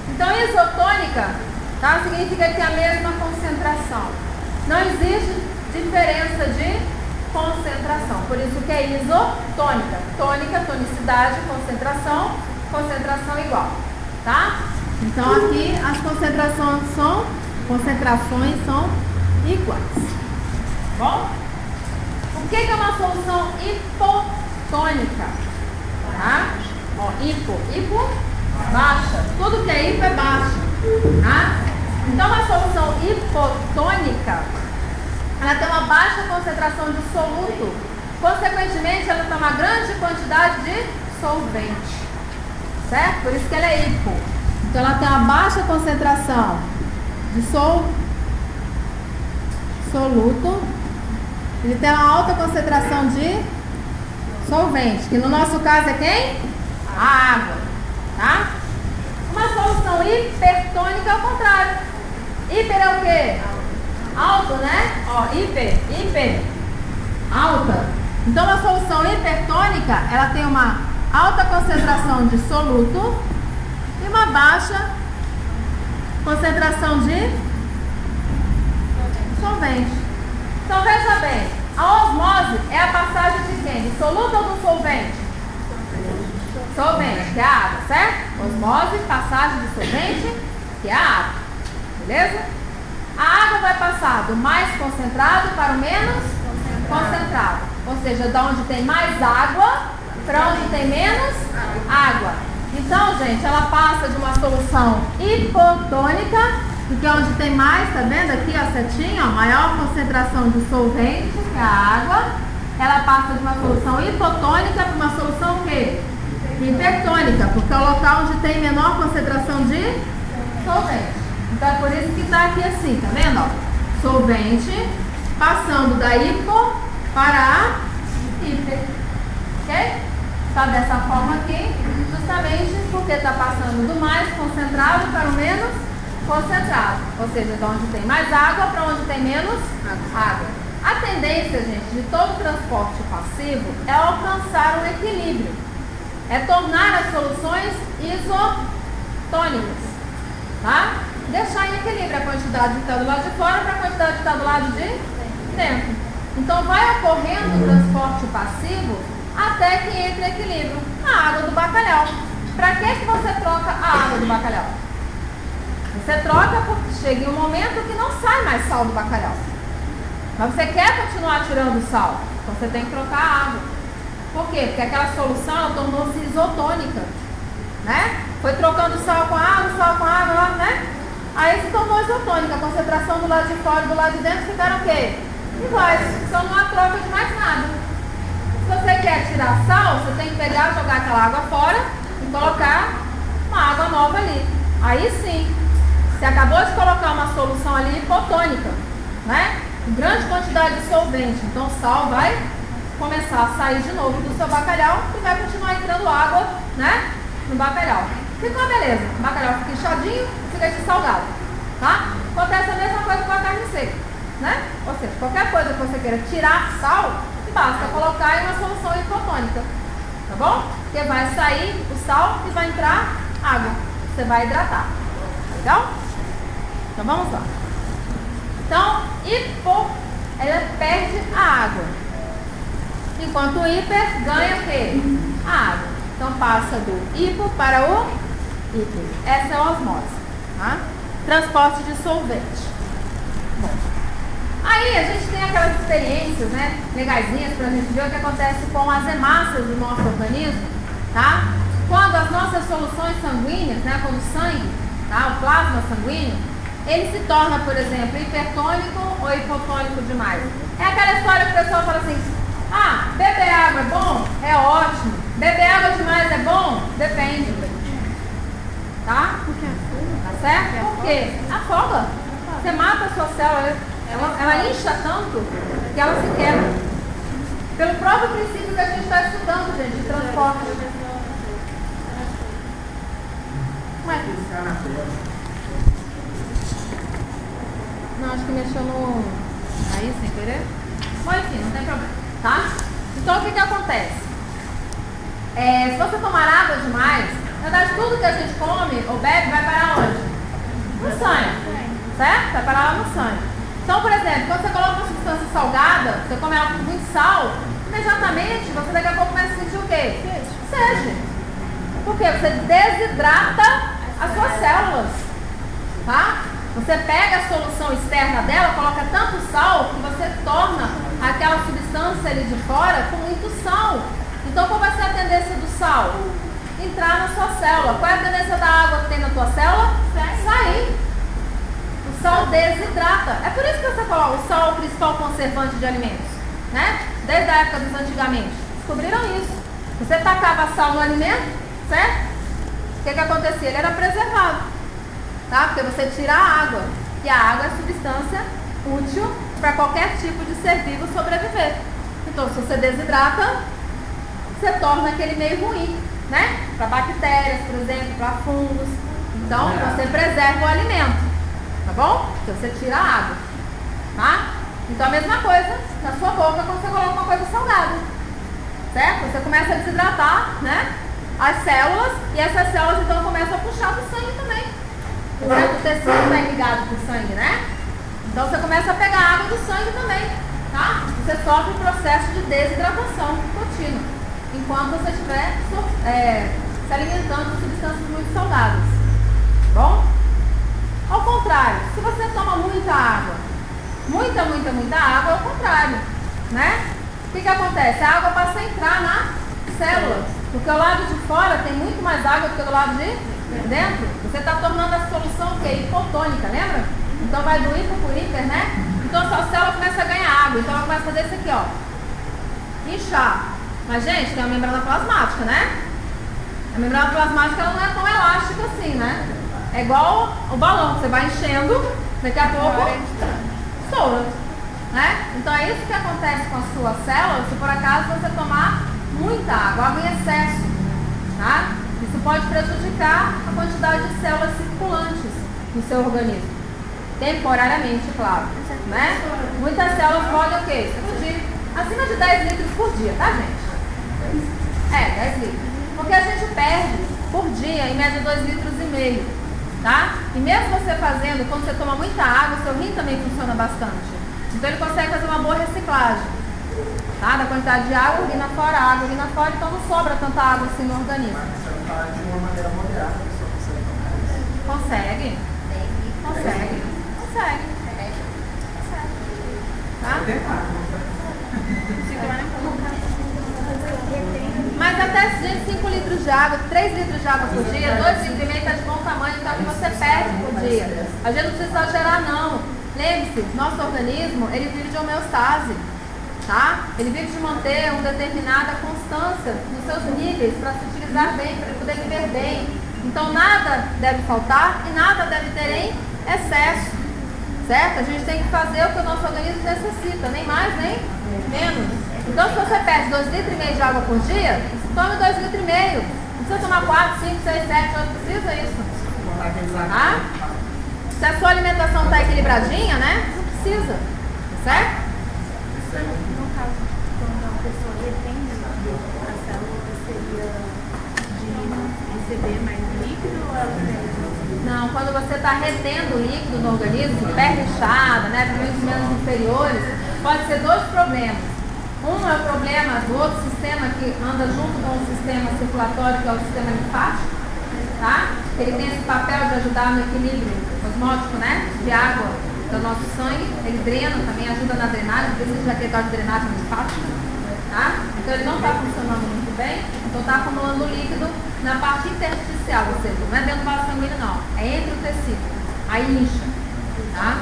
Então, isotônica, tá? Significa que tem a mesma concentração. Não existe diferença de concentração. Por isso que é isotônica. Tônica, tonicidade, concentração, concentração igual. Tá? Então, aqui as concentrações são iguais. Bom? O que é uma solução hipotônica? Tá? Ó, hipo, baixa. Tudo que é hipo é baixo. Tá? Então, uma solução hipotônica, ela tem uma baixa concentração de soluto. Consequentemente, ela tem uma grande quantidade de solvente. Certo? Por isso que ela é hipo. Então, ela tem uma baixa concentração de soluto. Ele tem uma alta concentração de solvente, que no nosso caso é quem? A água. Tá? Uma solução hipertônica é o contrário. Hiper é o quê? Alto, né? Ó, hiper, alta. Então, a solução hipertônica, ela tem uma alta concentração de soluto e uma baixa concentração de solvente. Então, veja bem, a osmose é a passagem de quem? De soluto ou do solvente? Solvente, que é a água, certo? Osmose, passagem de solvente, que é a água. Beleza? A água vai passar do mais concentrado para o menos concentrado. Ou seja, da onde tem mais água para onde tem menos água. Então, gente, ela passa de uma solução hipotônica, que é onde tem mais, tá vendo aqui a setinha, ó, maior concentração de solvente, que é a água. Ela passa de uma solução hipotônica para uma solução o quê? Hipertônica, porque é o local onde tem menor concentração de solvente. Então é por isso que está aqui assim, tá vendo? Ó? Solvente passando da hipo para a hiper. Ok? Está dessa forma aqui, justamente porque está passando do mais concentrado para o menos concentrado. Ou seja, de onde tem mais água para onde tem menos água. A tendência, gente, de todo transporte passivo é alcançar um equilíbrio. É tornar as soluções isotônicas. Tá? Deixar em equilíbrio a quantidade que está do lado de fora para a quantidade que está do lado de dentro. Então vai ocorrendo o transporte passivo até que entre em equilíbrio a água do bacalhau. Para que você troca a água do bacalhau? Você troca porque chega em um momento que não sai mais sal do bacalhau. Mas você quer continuar tirando o sal, então você tem que trocar a água. Por quê? Porque aquela solução tornou-se isotônica, né? Foi trocando sal com água, né? Aí se tornou isotônica. A concentração do lado de fora e do lado de dentro ficaram o quê? Iguais. Então não há troca de mais nada. Se você quer tirar sal, você tem que pegar, jogar aquela água fora e colocar uma água nova ali. Aí sim, você acabou de colocar uma solução ali hipotônica, né? Grande quantidade de solvente. Então o sal vai começar a sair de novo do seu bacalhau e vai continuar entrando água, né? No bacalhau. Fica uma beleza. O bacalhau fica inchadinho, fica de salgado. Tá? Acontece a mesma coisa com a carne seca. Né? Ou seja, qualquer coisa que você queira tirar sal, basta colocar em uma solução hipotônica. Tá bom? Porque vai sair o sal e vai entrar água. Você vai hidratar. Legal? Então vamos lá. Então, hipo, ela perde a água. Enquanto o hiper ganha o quê? A água. Então passa do hipo para o hiper. Essa é a osmose. Tá? Transporte de solvente. Bom. Aí a gente tem aquelas experiências, né, legaisinhas pra gente ver o que acontece com as hemácias do nosso organismo, tá? Quando as nossas soluções sanguíneas, né, como o sangue, tá, o plasma sanguíneo, ele se torna, por exemplo, hipertônico ou hipotônico demais. É aquela história que o pessoal fala assim, ah, beber água é bom? É ótimo. Beber água demais é bom? Depende. Tá? Tá certo? Por quê? Afoga. Você mata a sua célula, ela incha tanto que ela se quebra. Pelo próprio princípio que a gente está estudando, gente, de transporte. Ué? Não, acho que mexeu no... Aí, sem querer. Bom, enfim, não tem problema, tá? Então, o que acontece? Se você tomar água demais, na verdade, tudo que a gente come ou bebe vai parar onde? No sangue. Certo? Vai parar lá no sangue. Então, por exemplo, quando você coloca uma substância salgada, você come ela com muito sal, imediatamente você daqui a pouco começa a sentir o quê? Sede. Por quê? Você desidrata as suas células. Tá? Você pega a solução externa dela, coloca tanto sal que você torna aquela substância ali de fora com muito sal. Então, qual vai ser a tendência do sal? Entrar na sua célula. Qual é a tendência da água que tem na tua célula? Sair. O sal desidrata. É por isso que você coloca o sal é o principal conservante de alimentos, né? Desde a época dos antigamente. Descobriram isso. Você tacava sal no alimento, certo? O que acontecia? Ele era preservado, tá? Porque você tira a água. E a água é substância útil para qualquer tipo de ser vivo sobreviver. Então, se você desidrata, você torna aquele meio ruim, né? Para bactérias, por exemplo, para fungos. Então, você preserva o alimento. Tá bom? Então você tira a água, tá? Então a mesma coisa na sua boca quando você coloca uma coisa salgada, certo? Você começa a desidratar, né? As células e essas células então começam a puxar do sangue também. Certo? O tecido está ligado com o sangue, né? Então você começa a pegar água do sangue também, tá? Você sofre o processo de desidratação contínua enquanto você estiver se alimentando de substâncias muito salgadas, tá bom? Ao contrário, se você toma muita água, muita água, é o contrário, né? O que acontece? A água passa a entrar na célula, porque o lado de fora tem muito mais água do que do lado de dentro. Você está tornando a solução o quê? Hipotônica, lembra? Então vai do hipo para o hiper, né? Então a sua célula começa a ganhar água, então ela começa a fazer isso aqui, ó, inchar. Mas, gente, tem a membrana plasmática, né? A membrana plasmática ela não é tão elástica assim, né? É igual o balão, você vai enchendo, daqui a pouco estoura, né? Então é isso que acontece com a sua célula se por acaso você tomar muita água em excesso, tá? Isso pode prejudicar a quantidade de células circulantes no seu organismo, temporariamente, claro, né? Muitas células podem o quê? Explodir acima de 10 litros por dia, tá, gente? 10 litros. Porque a gente perde por dia, em média, 2,5 litros. Tá? E mesmo você fazendo, quando você toma muita água, seu rim também funciona bastante. Então ele consegue fazer uma boa reciclagem, tá? Da quantidade de água, urina fora, água, urina fora, então não sobra tanta água assim no organismo. De uma maneira moderada, a pessoa consegue tomar isso. Consegue. Tá? Mas até 5 litros de água, 3 litros de água por dia, 2,5 litros está de bom tamanho, então é o que você perde por dia. A gente não precisa exagerar, não. Lembre-se, nosso organismo, ele vive de homeostase, tá? Ele vive de manter uma determinada constância nos seus níveis para se utilizar bem, para ele poder viver bem. Então nada deve faltar e nada deve ter em excesso, certo? A gente tem que fazer o que o nosso organismo necessita, nem mais, nem menos. Então, se você perde 2,5 litros de água por dia, tome 2,5 litros. precisa tomar 4, 5, 6, 7, não precisa isso. Tá? Se a sua alimentação está equilibradinha, né? Não precisa. Certo? No caso, quando uma pessoa retém a célula, seria de receber mais líquido ou ela perde? Não, quando você está retendo líquido no organismo, perde inchada, né? Principalmente os membros inferiores, pode ser dois problemas. Um é o problema do outro sistema que anda junto com o sistema circulatório, que é o sistema linfático, tá? Ele tem esse papel de ajudar no equilíbrio osmótico, né? De água do nosso sangue. Ele drena também, ajuda na drenagem, precisa de aquele tal de drenagem linfática, tá? Então ele não está funcionando muito bem, então está acumulando líquido na parte intersticial, ou seja, não é dentro do vaso sanguíneo não, é entre o tecido, aí incha, tá?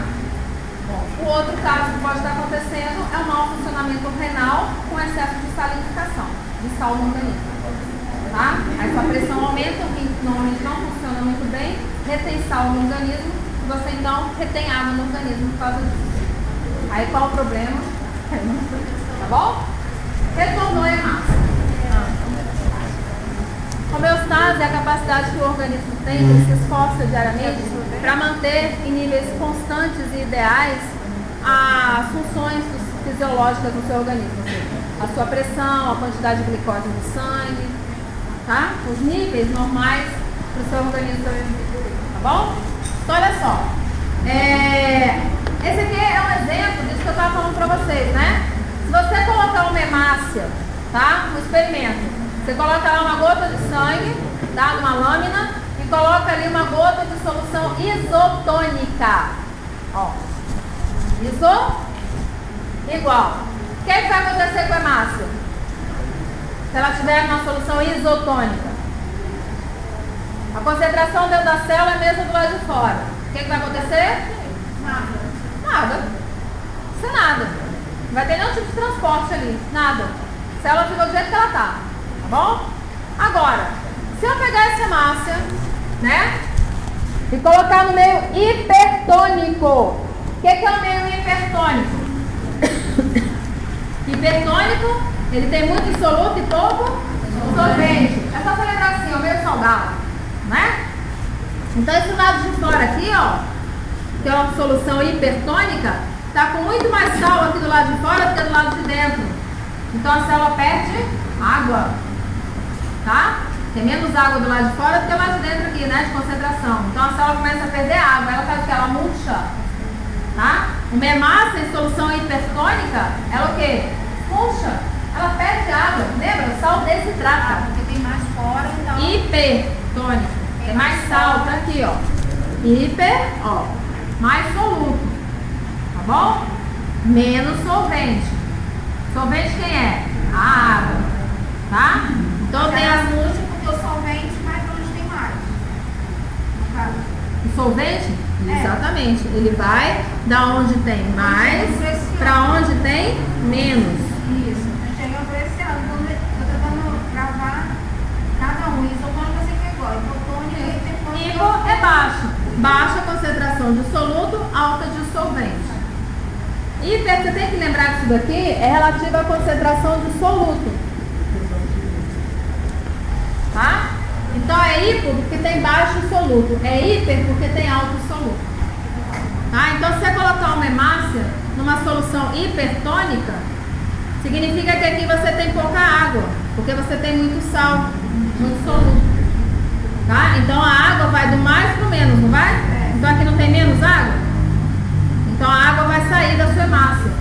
Bom, o outro caso que pode estar acontecendo é o mau funcionamento renal com excesso de salinificação, de sal no organismo, tá? Aí sua pressão aumenta, o rim normalmente não funciona muito bem, retém sal no organismo, e você então retém água no organismo por causa disso. Aí qual o problema? Tá bom? Retornou a hemácia. Homeostase é a capacidade que o organismo tem, que se esforça diariamente para manter em níveis constantes e ideais as funções fisiológicas do seu organismo, ou seja, a sua pressão, a quantidade de glicose no sangue, tá? Os níveis normais para o seu organismo, tá bom? Então olha só, esse aqui é um exemplo disso que eu estava falando para vocês, né? Se você colocar uma hemácia, tá? No experimento, você coloca lá uma gota de sangue, tá? Numa lâmina, e coloca ali uma gota de solução isotônica. Ó. Igual. O que vai acontecer com a hemácia? Se ela tiver uma solução isotônica. A concentração dentro da célula é a mesma do lado de fora. O que vai acontecer? Nada. Isso é nada. Não vai ter nenhum tipo de transporte ali. Nada. A célula fica do jeito que ela está. Tá bom? Agora, se eu pegar essa hemácia, né? E colocar no meio hipertônico. O que é o meio hipertônico? Hipertônico, ele tem muito soluto e pouco solvente. É só você lembrar assim, é o meio salgado, né? Então esse lado de fora aqui, ó, que é uma solução hipertônica, tá com muito mais sal aqui do lado de fora do que do lado de dentro. Então a célula perde água, tá? Tem menos água do lado de fora do que do lado de dentro aqui, né, de concentração. Então a célula começa a perder água, ela faz o que? Ela murcha, tá? Uma hemácia em solução hipertônica, ela o quê? Murcha, ela perde água, lembra? O sal desidrata. Porque tem mais fora, então... Hipertônica, tem mais sal, tá aqui, ó. Hiper, ó, mais soluto, tá bom? Menos solvente. Solvente quem é? A água, tá? Então tem as múltiplas porque o solvente vai para onde tem mais. No caso. O solvente? Exatamente. Ele vai da onde tem mais para onde tem menos. Isso. Chega para esse ano. Eu estou tentando gravar cada um. Isotônico eu sei que é igual. Hipotônico e hipertônico. Hipo é baixo. Baixa concentração de soluto, alta de solvente. Hiper, você tem que lembrar que isso daqui é relativo à concentração de soluto. Tá? Então é hipo porque tem baixo soluto. É hiper porque tem alto soluto. Tá? Então se você colocar uma hemácia numa solução hipertônica, significa que aqui você tem pouca água, porque você tem muito sal, muito soluto. Tá? Então a água vai do mais para o menos, não vai? Então aqui não tem menos água? Então a água vai sair da sua hemácia.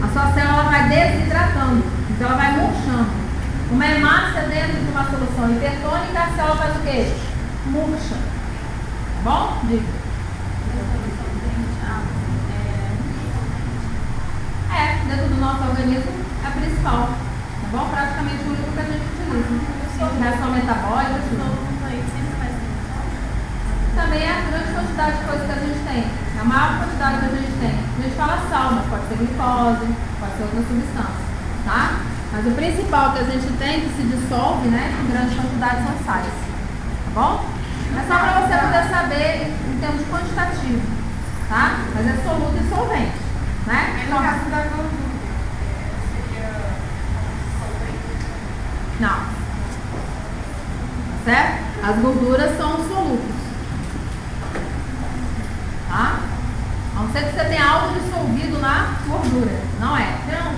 A sua célula vai desidratando. Então ela vai murchando. Uma hemácia dentro de uma solução hipertônica, a célula faz o quê? Murcha. Tá bom? Diga. Dentro do nosso organismo é a principal. Tá bom? Praticamente o único que a gente utiliza. Reação metabólica, tudo. Também é a grande quantidade de coisas que a gente tem. A maior quantidade que a gente tem. A gente fala sal, mas pode ser glicose, pode ser outra substância. Tá? Mas o principal que a gente tem, que se dissolve, né, em grande quantidade, são sais. Tá bom? É só para você poder saber em termos de quantitativo. Tá? Mas é soluto e solvente. Né? No caso da gordura, seria solvente? Não. certo? As gorduras são os solutos, tá? A não ser que você tenha algo dissolvido na gordura, não é?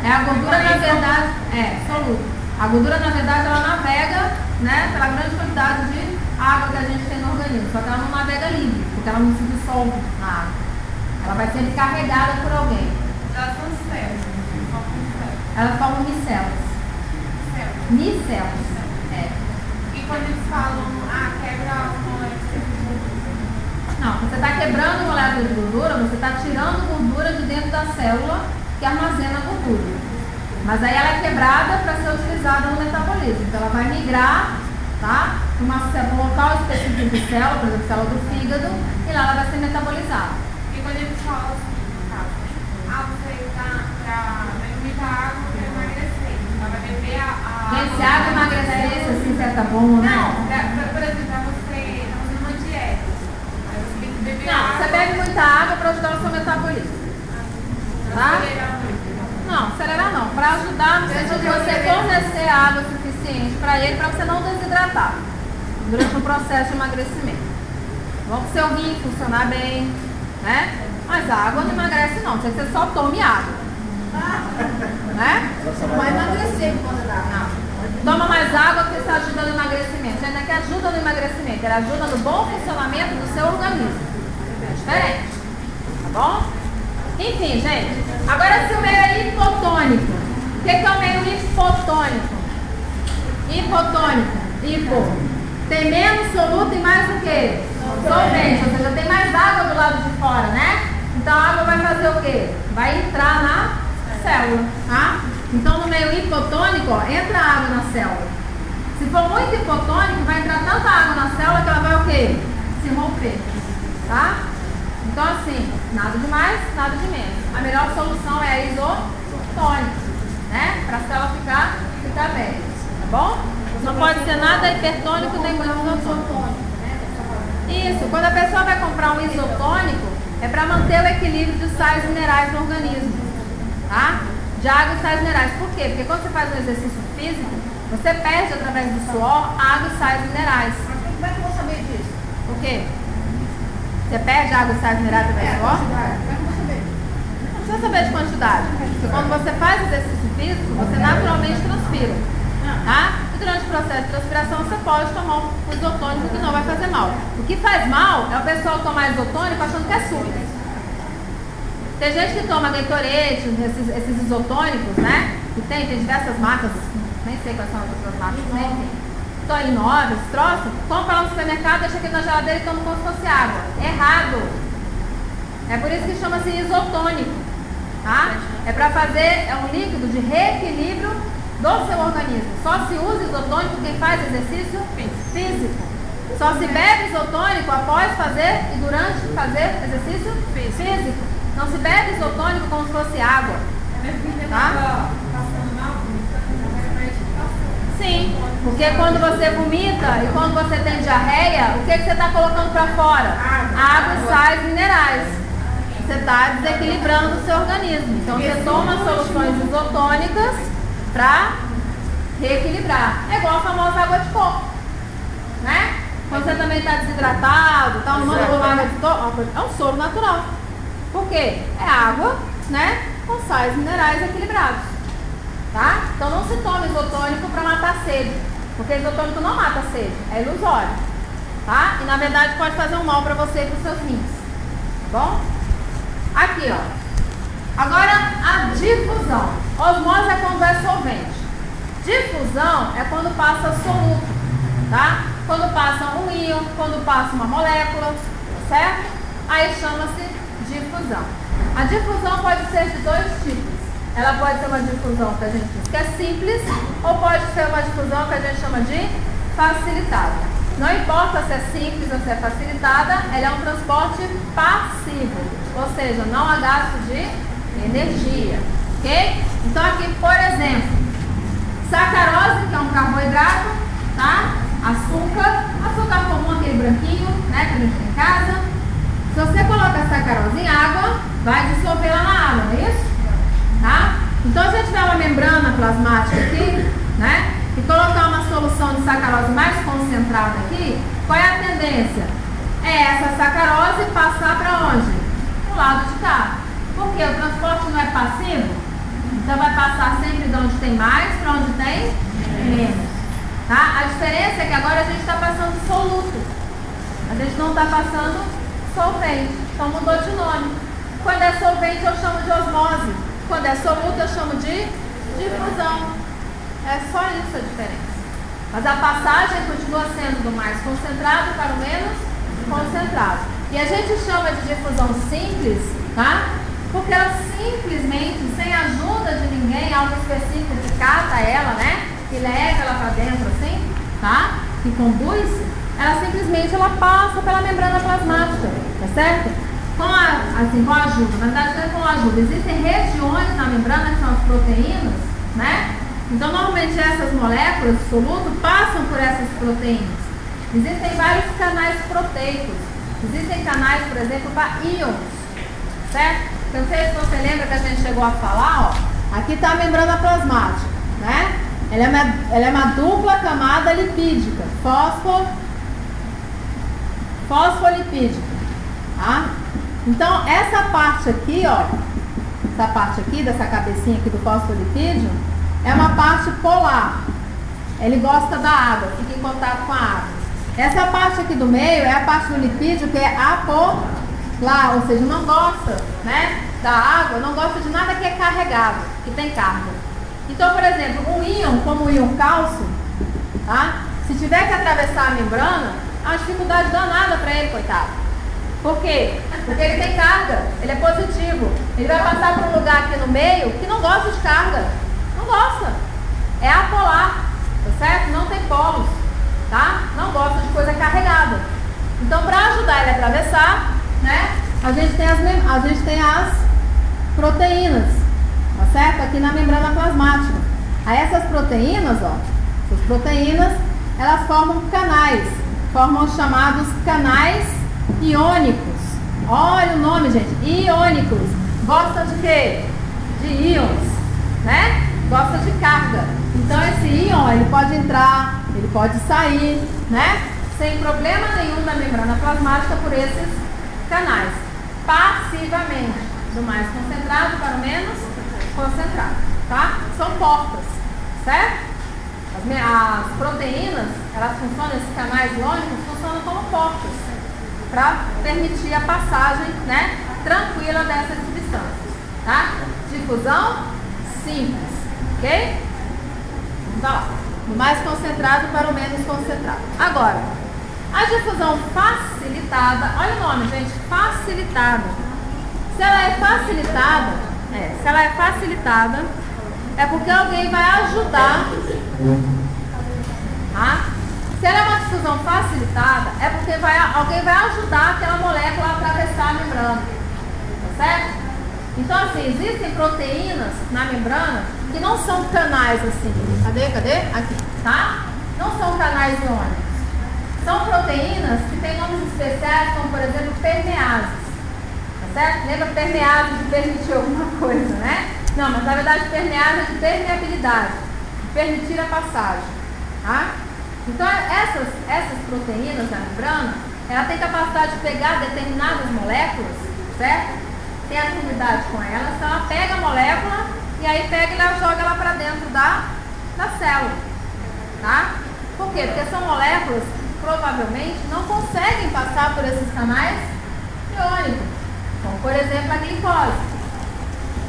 É a gordura, na verdade, soluto. A gordura, na verdade, ela navega, né, pela grande quantidade de água que a gente tem no organismo, só que ela não navega livre, porque ela não se dissolve na água. Ela vai sendo carregada por alguém. Elas são células. Elas formam micelas. Micelas. É. E quando eles falam, quebra a molécula de gordura. Não, você está quebrando molécula de gordura, você está tirando gordura de dentro da célula que armazena a gordura. Mas aí ela é quebrada para ser utilizada no metabolismo. Então ela vai migrar, tá, para um local específico de célula, por exemplo, célula do fígado, e lá ela vai ser metabolizada. E quando eles falam assim, você está para beber muita água para emagrecer. Ela vai beber Gente, se a água emagrecesse, assim, certo, tá bom, né? Não, por exemplo, para você tá fazendo uma dieta. Aí você tem que beber Não, água. você bebe muita água para ajudar o seu metabolismo. Tá? Não, acelerar não. Para ajudar, precisa de você fornecer água suficiente para ele, para você não desidratar durante o processo de emagrecimento. Bom, para o seu rim funcionar bem, né? Mas a água não emagrece não, precisa que você só tome água. Né? Vai emagrecer quando dá. Não. Toma mais água que isso ajuda no emagrecimento. Ainda que ajuda no emagrecimento, ela ajuda no bom funcionamento do seu organismo. É diferente. Tá bom? Enfim, gente. Agora se o meio é hipotônico. O que é o meio hipotônico? Hipotônico. Hipo. Tem menos soluto e mais o quê? Solvente. Ou seja, tem mais água do lado de fora, né? Então a água vai fazer o quê? Vai entrar na célula, tá? Então no meio hipotônico, ó, entra água na célula. Se for muito hipotônico, vai entrar tanta água na célula que ela vai o quê? Se romper, tá? Então assim, nada de mais, nada de menos. A melhor solução é a isotônica, né? Para a célula ficar bem, tá bom? Não pode ser nada hipertônico nem muito isotônico. Isso, quando a pessoa vai comprar um isotônico, é para manter o equilíbrio de sais minerais no organismo, tá? De água e sais minerais. Por quê? Porque quando você faz um exercício físico, você perde através do suor água e sais minerais. Como é que eu vou saber disso? O quê? Você perde água e sais minerais através do suor? Como é que eu vou saber? Não precisa saber de quantidade. Porque quando você faz exercício físico, você naturalmente transpira, tá? E durante o processo de transpiração, você pode tomar um isotônico que não vai fazer mal. O que faz mal é o pessoal tomar isotônico achando que é suco. Tem gente que toma Gatorade, esses isotônicos, né? Que tem diversas marcas, nem sei quais são as outras marcas, nem tem. Nove, esse troço, compra lá no supermercado, deixa aqui na geladeira e toma como se fosse água. Errado. É por isso que chama-se isotônico, tá? É para fazer, é um líquido de reequilíbrio do seu organismo. Só se usa isotônico quem faz exercício físico. Só se bebe isotônico após fazer e durante fazer exercício físico. Não se bebe isotônico como se fosse água. Tá? Sim, porque quando você vomita e quando você tem diarreia, o que você está colocando para fora? Água e sais minerais. Você está desequilibrando o seu organismo. Então você toma soluções isotônicas para reequilibrar. É igual a famosa água de coco, né? Quando você também está desidratado, tá, não manda tomar água de coco, é um soro natural. Por quê? É água, né, com sais minerais equilibrados, tá? Então não se toma isotônico para matar a sede, porque isotônico não mata a sede, é ilusório, tá? E na verdade pode fazer um mal para você e para os seus rins, tá bom? Aqui, ó. Agora a difusão. Osmose é quando é solvente. Difusão é quando passa soluto, tá? Quando passa um íon, quando passa uma molécula, certo? Aí chama-se difusão. A difusão pode ser de dois tipos. Ela pode ser uma difusão que a gente diz que é simples, ou pode ser uma difusão que a gente chama de facilitada. Não importa se é simples ou se é facilitada, ela é um transporte passivo, ou seja, não há gasto de energia, ok? Então aqui, por exemplo, sacarose, que é um carboidrato, tá? Açúcar comum, aquele branquinho, né, que a gente tem em casa. Se você coloca a sacarose em água, vai dissolver ela na água, não é isso? Tá? Então, se eu tiver uma membrana plasmática aqui, né, e colocar uma solução de sacarose mais concentrada aqui, qual é a tendência? É essa sacarose passar para onde? Pro lado de cá. Porque o transporte não é passivo, então vai passar sempre de onde tem mais para onde tem menos. Tá? A diferença é que agora a gente está passando soluto. A gente não está passando solvente. Então mudou de nome. Quando é solvente eu chamo de osmose. Quando é soluto eu chamo de difusão. É só isso a diferença. Mas a passagem continua sendo do mais concentrado para o menos concentrado. E a gente chama de difusão simples, tá? Porque ela simplesmente, sem a ajuda de ninguém, algo específico que cata ela, né? Que leva ela para dentro assim, tá? Que conduz, ela simplesmente passa pela membrana plasmática, tá certo? Com a ajuda, na verdade não é com a ajuda, existem regiões na membrana que são as proteínas, né? Então normalmente essas moléculas de soluto passam por essas proteínas. Existem vários canais proteicos, existem canais, por exemplo, para íons, certo? Eu não sei se você lembra que a gente chegou a falar, ó, aqui está a membrana plasmática, né? Ela é uma dupla camada lipídica, fosfolipídica, tá? Então, essa parte aqui, ó, essa parte aqui, dessa cabecinha aqui do fosfolipídio, é uma parte polar. Ele gosta da água, fica em contato com a água. Essa parte aqui do meio é a parte do lipídio que é apolar, ou seja, não gosta, né, da água, não gosta de nada que é carregado, que tem carga. Então, por exemplo, um íon, como o íon cálcio, tá? Se tiver que atravessar a membrana, é uma dificuldade danada para ele, coitado. Por quê? Porque ele tem carga, ele é positivo. Ele vai passar por um lugar aqui no meio que não gosta de carga. Não gosta. É apolar, tá certo? Não tem polos, tá? Não gosta de coisa carregada. Então, para ajudar ele a atravessar, né? A gente tem as proteínas, tá certo? Aqui na membrana plasmática. Aí essas proteínas, ó, elas formam canais, formam os chamados canais iônicos. Olha o nome, gente, iônicos. Gosta de quê? De íons, né? Gosta de carga. Então esse íon, ele pode entrar, ele pode sair, né? Sem problema nenhum na membrana plasmática por esses canais. Passivamente, do mais concentrado para o menos concentrado, tá? São portas, certo? As proteínas, elas funcionam, esses canais iônicos funcionam como portas para permitir a passagem, né, tranquila dessas substâncias, tá? Difusão simples, ok? Então, lá, do mais concentrado para o menos concentrado. Agora, a difusão facilitada, olha o nome, gente, facilitada. Se ela é facilitada, é porque alguém vai ajudar, tá? Se ela é uma difusão facilitada, é porque alguém vai ajudar aquela molécula a atravessar a membrana, tá certo? Então, assim, existem proteínas na membrana que não são canais assim. Cadê? Aqui, tá? Não são canais iônicos. São proteínas que têm nomes especiais, como por exemplo permeases. Tá certo? Lembra permease de permitir alguma coisa, né? Não, mas na verdade permease é de permeabilidade, de permitir a passagem, tá? Então essas proteínas na membrana, ela tem capacidade de pegar determinadas moléculas, certo? Tem afinidade com elas, então ela pega a molécula e aí pega e ela joga ela para dentro da célula, tá? Por quê? Porque são moléculas que provavelmente não conseguem passar por esses canais iônicos, como por exemplo a glicose,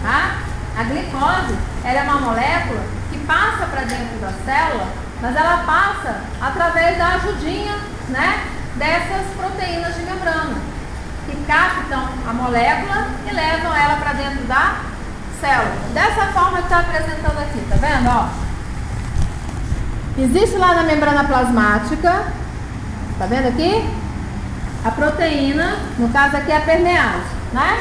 tá? A glicose, ela é uma molécula que passa para dentro da célula, mas ela passa através da ajudinha, né, dessas proteínas de membrana, que captam a molécula e levam ela para dentro da célula. Dessa forma que está apresentando aqui, tá vendo? Ó, existe lá na membrana plasmática, tá vendo aqui? A proteína, no caso aqui é a permease, né?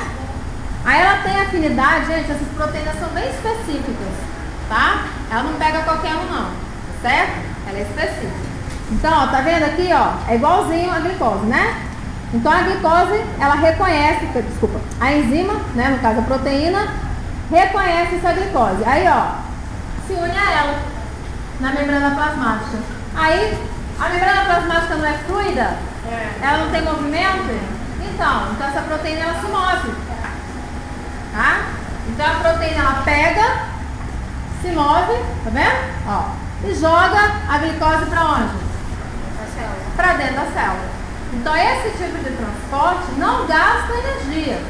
Aí ela tem afinidade, gente, essas proteínas são bem específicas, tá? Ela não pega qualquer um não, certo? Ela é específica. Então, ó, tá vendo aqui, ó? É igualzinho a glicose, né? Então a glicose, ela reconhece, a enzima, né, no caso a proteína, reconhece essa glicose. Aí, ó, se une a ela, na membrana plasmática. Aí, a membrana plasmática não é fluida? Ela não tem movimento? Então essa proteína ela se move. Tá? Então a proteína ela pega, se move, tá vendo? Ó, e joga a glicose para onde? Para dentro da célula. Então esse tipo de transporte não gasta energia.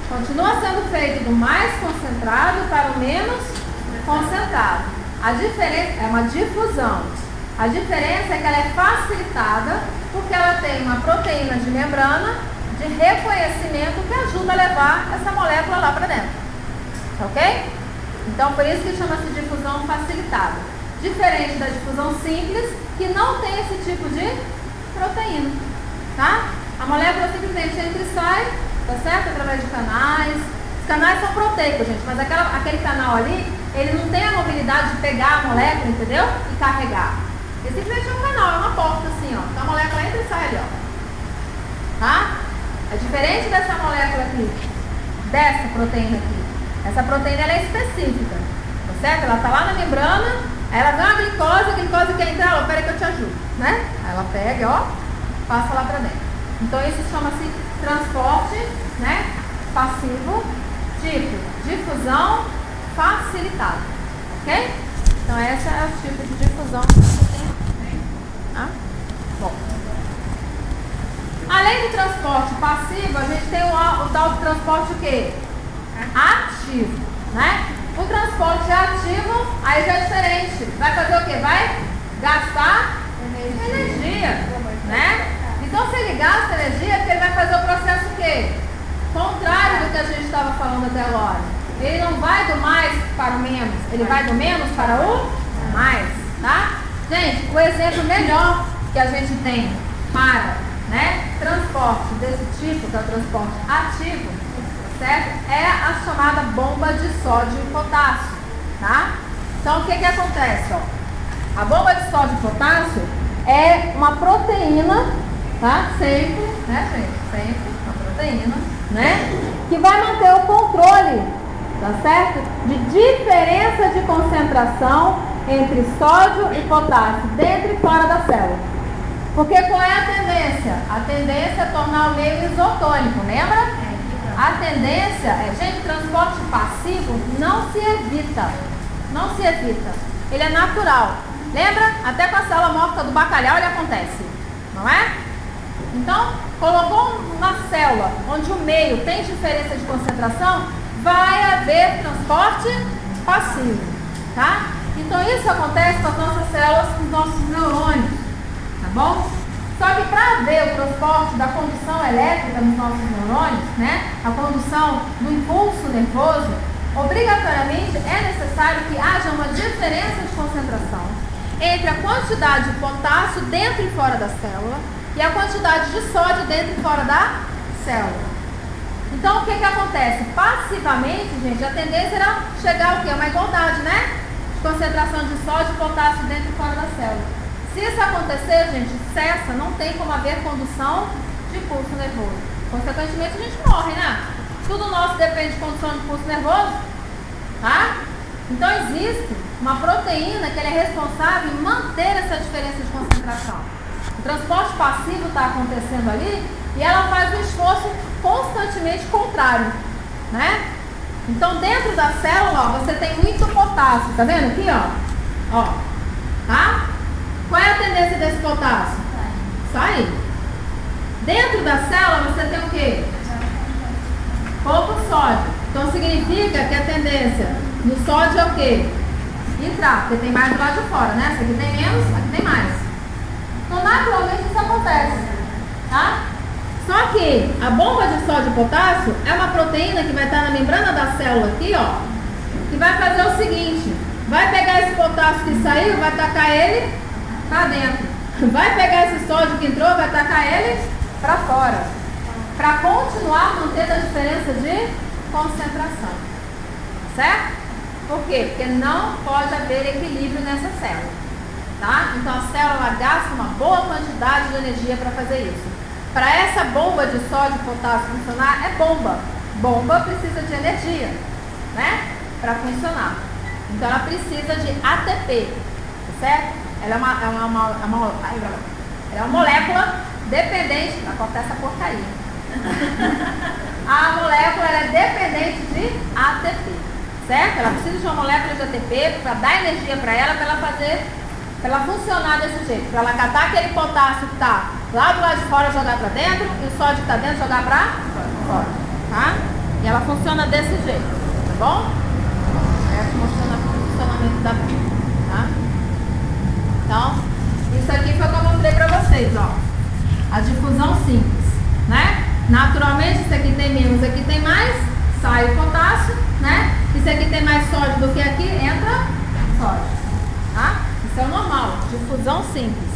Continua sendo feito do mais concentrado para o menos concentrado. A diferença é uma difusão. A diferença é que ela é facilitada porque ela tem uma proteína de membrana de reconhecimento que ajuda a levar essa molécula lá para dentro. Ok? Então por isso que chama-se difusão facilitada. Diferente da difusão simples, que não tem esse tipo de proteína. Tá? A molécula simplesmente entra e sai, tá certo? Através de canais. Os canais são proteicos, gente, mas aquele canal ali, ele não tem a mobilidade de pegar a molécula, entendeu? E carregar. Ele simplesmente é um canal, é uma porta assim, ó. Então a molécula entra e sai ali, ó. Tá? É diferente dessa molécula aqui, dessa proteína aqui. Essa proteína ela é específica, tá certo? Ela tá lá na membrana, aí ela vê uma glicose, a glicose quer entrar, ó, peraí que eu te ajudo, né? Aí ela pega, ó, passa lá pra dentro. Então isso chama-se transporte, né? Passivo, tipo difusão facilitada, ok? Então esse é o tipo de difusão que você tem. Tá? Bom. Além do transporte passivo, a gente tem o tal de transporte o quê? Ativo, né? O transporte ativo, aí já é diferente. Vai fazer o quê? Vai gastar energia, né? Então se ele gasta energia, ele vai fazer o processo o quê? Contrário do que a gente estava falando até agora. Ele não vai do mais para o menos, ele vai do menos para o mais, tá? Gente, o exemplo melhor que a gente tem para, né, transporte desse tipo, que é o transporte ativo, certo? É a chamada bomba de sódio e potássio, tá? Então o que que acontece, ó? A bomba de sódio e potássio é uma proteína, tá? Sempre, né, gente? Sempre uma proteína, né? Que vai manter o controle, tá certo? De diferença de concentração entre sódio e potássio dentro e fora da célula. Porque qual é a tendência? A tendência é tornar o meio isotônico, lembra? A tendência é, gente, transporte passivo não se evita. Não se evita. Ele é natural. Lembra? Até com a célula morta do bacalhau ele acontece. Não é? Então, colocou uma célula onde o meio tem diferença de concentração, vai haver transporte passivo, tá? Então isso acontece com as nossas células, com os nossos neurônios, tá bom? Só que para haver o transporte da condução elétrica nos nossos neurônios, né? A condução do impulso nervoso, obrigatoriamente é necessário que haja uma diferença de concentração entre a quantidade de potássio dentro e fora da célula e a quantidade de sódio dentro e fora da célula. Então, o que que acontece? Passivamente, gente, a tendência era chegar ao quê? Uma igualdade, né? De concentração de sódio e potássio dentro e fora da célula. Se isso acontecer, gente, cessa, não tem como haver condução de pulso nervoso. Consequentemente, a gente morre, né? Tudo nosso depende de condução de pulso nervoso, tá? Então, existe uma proteína que ela é responsável em manter essa diferença de concentração. O transporte passivo está acontecendo ali e ela faz um esforço constantemente contrário, né? Então, dentro da célula, ó, você tem muito potássio, tá vendo aqui, ó, tá? Qual é a tendência desse potássio? Sair. Dentro da célula, você tem o quê? Pouco sódio. Então, significa que a tendência do sódio é o quê? Entrar, porque tem mais do lado de fora, né? Essa aqui tem menos, aqui tem mais. Então, naturalmente, isso acontece, tá? Só que a bomba de sódio e potássio é uma proteína que vai estar na membrana da célula aqui, ó, que vai fazer o seguinte, vai pegar esse potássio que saiu, vai tacar ele para dentro. Vai pegar esse sódio que entrou, vai tacar ele para fora. Para continuar mantendo a diferença de concentração. Certo? Por quê? Porque não pode haver equilíbrio nessa célula. Tá? Então a célula gasta uma boa quantidade de energia para fazer isso. Para essa bomba de sódio e potássio funcionar, é bomba. Bomba precisa de energia, né? Para funcionar. Então ela precisa de ATP, certo? Ela é uma molécula dependente, vai cortar essa porcaria. A molécula ela é dependente de ATP, certo? Ela precisa de uma molécula de ATP para dar energia para ela funcionar desse jeito, para ela catar aquele potássio que está lá do lado de fora jogar para dentro e o sódio que está dentro jogar para fora, tá? E ela funciona desse jeito, tá bom? Mostrando o funcionamento da pílula, tá? Então, isso aqui foi o que eu mostrei para vocês, ó. A difusão simples, né? Naturalmente, isso aqui tem menos, isso aqui tem mais, sai o potássio, né? Isso aqui tem mais sódio do que aqui, entra sódio, tá? Isso é o normal, difusão simples.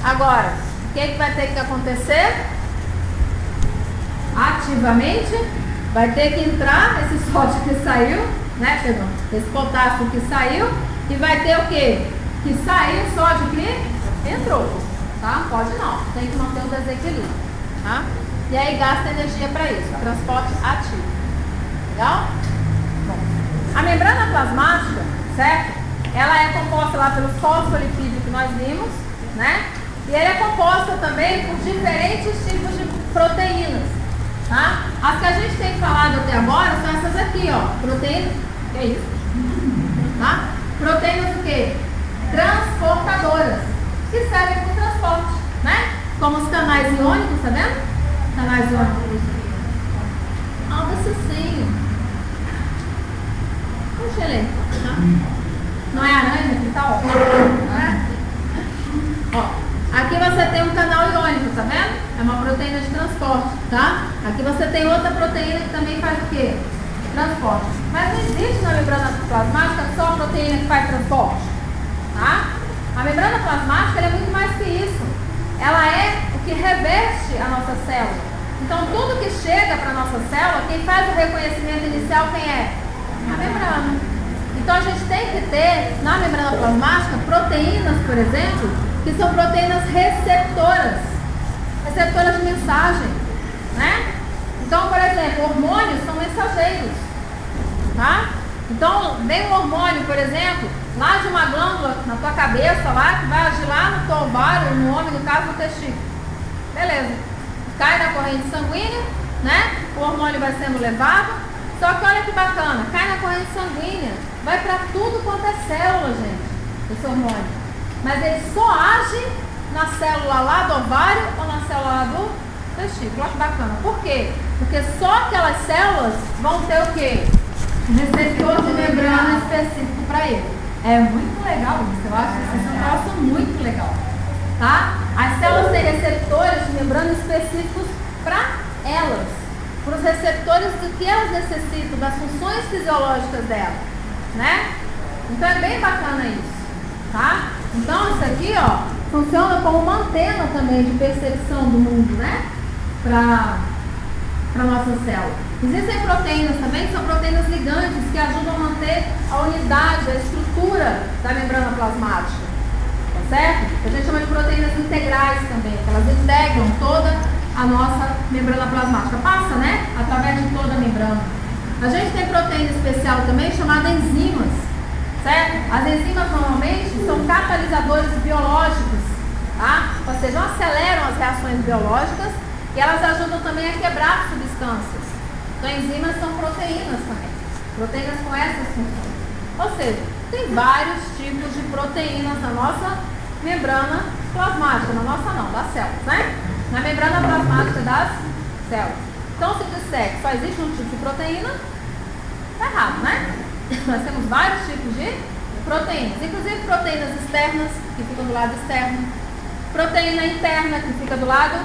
Agora, o que vai ter que acontecer? Ativamente, vai ter que entrar esse sódio que saiu, né? Perdão, esse potássio que saiu, e vai ter o quê? Que sair o sódio que entrou, tá? Pode não, tem que manter o desequilíbrio, tá? E aí gasta energia para isso, transporte ativo. Legal? Bom, a membrana plasmática, certo? Ela é composta lá pelo fosfolipídio que nós vimos, né? E ela é composta também por diferentes tipos de proteínas, tá? As que a gente tem falado até agora são essas aqui, ó. Proteínas, que é isso? Tá? Proteínas o quê? Transportadoras, que servem para o transporte, né? Como os canais iônicos, tá vendo? Canais iônicos. Ah, sim. Puxa ele. Não é aranha que tá ótimo, né? Ó, aqui você tem um canal iônico, tá vendo? É uma proteína de transporte, tá? Aqui você tem outra proteína que também faz o quê? Transporte. Mas não existe na membrana plasmática só a proteína que faz transporte, tá? A membrana plasmática ela é muito mais que isso. Ela é o que reveste a nossa célula. Então, tudo que chega para a nossa célula, quem faz o reconhecimento inicial, quem é? A membrana. Então, a gente tem que ter, na membrana plasmática, proteínas, por exemplo, que são proteínas receptoras de mensagem, né? Então, por exemplo, hormônios são mensageiros, tá? Então, vem um hormônio, por exemplo, lá de uma glândula na tua cabeça lá, que vai agir lá no teu ovário, no homem, no caso do testículo. Beleza. Cai na corrente sanguínea, né? O hormônio vai sendo levado. Só que olha que bacana, cai na corrente sanguínea, vai para tudo quanto é célula, gente, esse hormônio. Mas ele só age na célula lá do ovário ou na célula lá do testículo. Olha que bacana. Por quê? Porque só aquelas células vão ter o quê? Um receptor de membrana específico para ele. É muito legal isso, eu acho que isso é um troço muito legal, tá? As células têm receptores de membrana específicos para elas, para os receptores do que elas necessitam, das funções fisiológicas delas, né? Então é bem bacana isso, tá? Então isso aqui, ó, funciona como uma antena também de percepção do mundo, né? Para nossa célula. Existem proteínas também, que são proteínas ligantes, que ajudam a manter a unidade, a estrutura da membrana plasmática, tá certo? A gente chama de proteínas integrais também, que elas integram toda a nossa membrana plasmática. Passa, né? Através de toda a membrana. A gente tem proteína especial também, chamada enzimas, certo? As enzimas normalmente são catalisadores biológicos, tá? Ou seja, aceleram as reações biológicas e elas ajudam também a quebrar substâncias. Então, enzimas são proteínas também. Proteínas com essas funções. Ou seja, tem vários tipos de proteínas na nossa membrana plasmática. Na nossa não, das células, né? Na membrana plasmática das células. Então, se disser que só existe um tipo de proteína, tá errado, né? Nós temos vários tipos de proteínas. Inclusive proteínas externas, que ficam do lado externo. Proteína interna, que fica do lado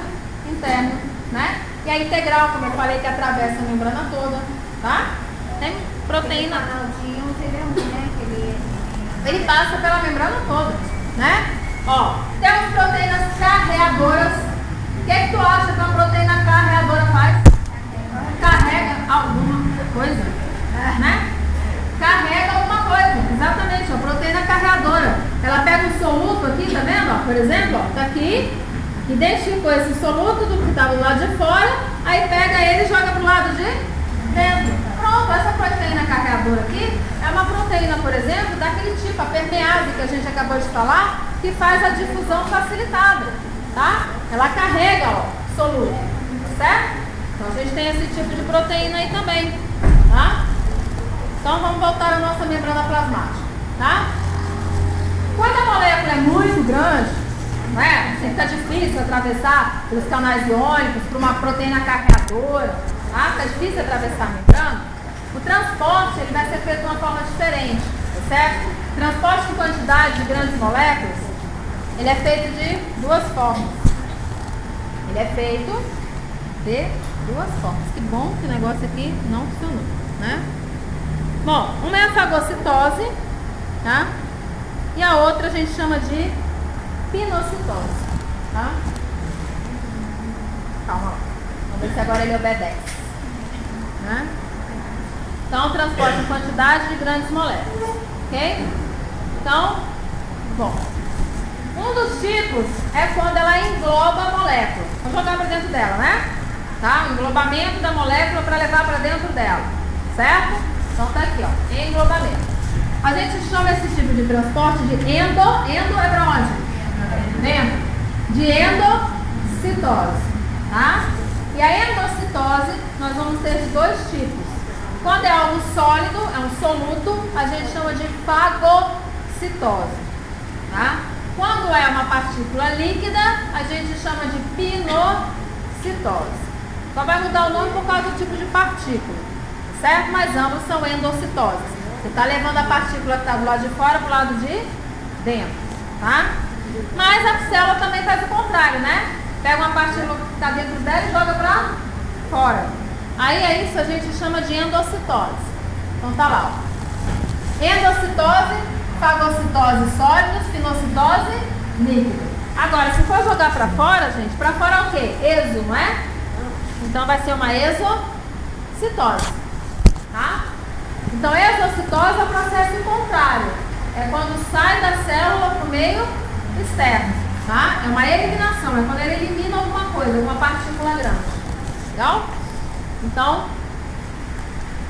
interno, né? E a integral, como eu falei, que atravessa a membrana toda, tá? Tem proteína. Ele passa pela membrana toda, né? Ó, temos proteínas carreadoras. O que tu acha que uma proteína carreadora faz? Carrega alguma coisa, né? Carrega alguma coisa, exatamente, a proteína carreadora. Ela pega um soluto aqui, tá vendo? Ó, por exemplo, ó, tá aqui. Identificou esse soluto do que estava do lado de fora, aí pega ele e joga pro lado de Dentro. Pronto, essa proteína carreadora aqui é uma proteína, por exemplo, daquele tipo, a permease que a gente acabou de falar, que faz a difusão facilitada, tá? Ela carrega, ó, solúvel, certo? Então a gente tem esse tipo de proteína aí também, tá? Então vamos voltar à nossa membrana plasmática, tá? Quando a molécula é muito grande, né, fica difícil atravessar pelos canais iônicos, por uma proteína carreadora, tá? Fica difícil atravessar a membrana. O transporte ele vai ser feito de uma forma diferente, tá certo? O transporte em quantidade de grandes moléculas, ele é feito de duas formas. Ele é feito de duas formas. Que bom que o negócio aqui não funcionou, né? Bom, uma é a fagocitose, tá? E a outra a gente chama de pinocitose, tá? Calma lá. Vamos ver se agora ele obedece, né? Então, transporte em quantidade de grandes moléculas, ok? Então, bom, um dos tipos é quando ela engloba a molécula. Vou jogar para dentro dela, né? Tá? O englobamento da molécula para levar para dentro dela, certo? Então tá aqui, ó, englobamento. A gente chama esse tipo de transporte de endo é para onde? Dentro. De endocitose, tá? E a endocitose nós vamos ter de dois tipos. Quando é algo sólido, é um soluto, a gente chama de fagocitose, tá? Quando é uma partícula líquida, a gente chama de pinocitose. Só vai mudar o nome por causa do tipo de partícula, certo? Mas ambos são endocitoses. Você está levando a partícula que está do lado de fora para o lado de dentro, tá? Mas a célula também faz o contrário, né? Pega uma partícula que está dentro dela e joga para fora. Aí é isso, a gente chama de endocitose. Então tá lá, ó. Endocitose, fagocitose sólidos, pinocitose líquido. Agora, se for jogar para fora, gente, para fora é o quê? Exo, não é? Então vai ser uma exocitose, tá? Então, exocitose é o processo contrário. É quando sai da célula para o meio externo, tá? É uma eliminação, é quando ele elimina alguma coisa, alguma partícula grande. Legal? Então,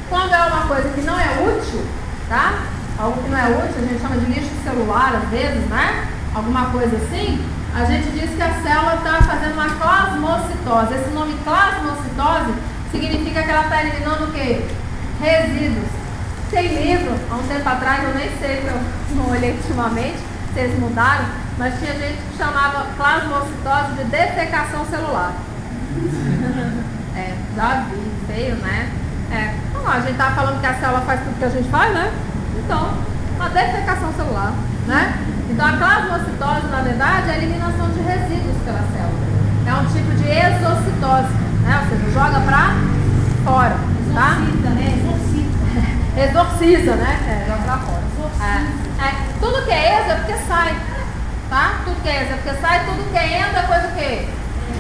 quando é uma coisa que não é útil, tá? Algo que não é útil, a gente chama de lixo celular às vezes, né? Alguma coisa assim, a gente diz que a célula está fazendo uma plasmocitose. Esse nome plasmocitose significa que ela está eliminando o quê? Resíduos. Tem livro, há um tempo atrás, eu nem sei, eu não olhei ultimamente, se eles mudaram, mas tinha gente que chamava plasmocitose de dessecação celular. Já vi, feio, né? Então, a gente tá falando que a célula faz tudo que a gente faz, né? Então, uma dessecação celular, né? Então, a plasmocitose, na verdade, é a eliminação de resíduos pela célula. É um tipo de exocitose, né? Ou seja, joga pra fora, tá? Exorciza, né? Joga pra fora. Tudo que é exo é porque sai, tá? Tudo que é exo é porque sai, tudo que é endo é coisa o quê?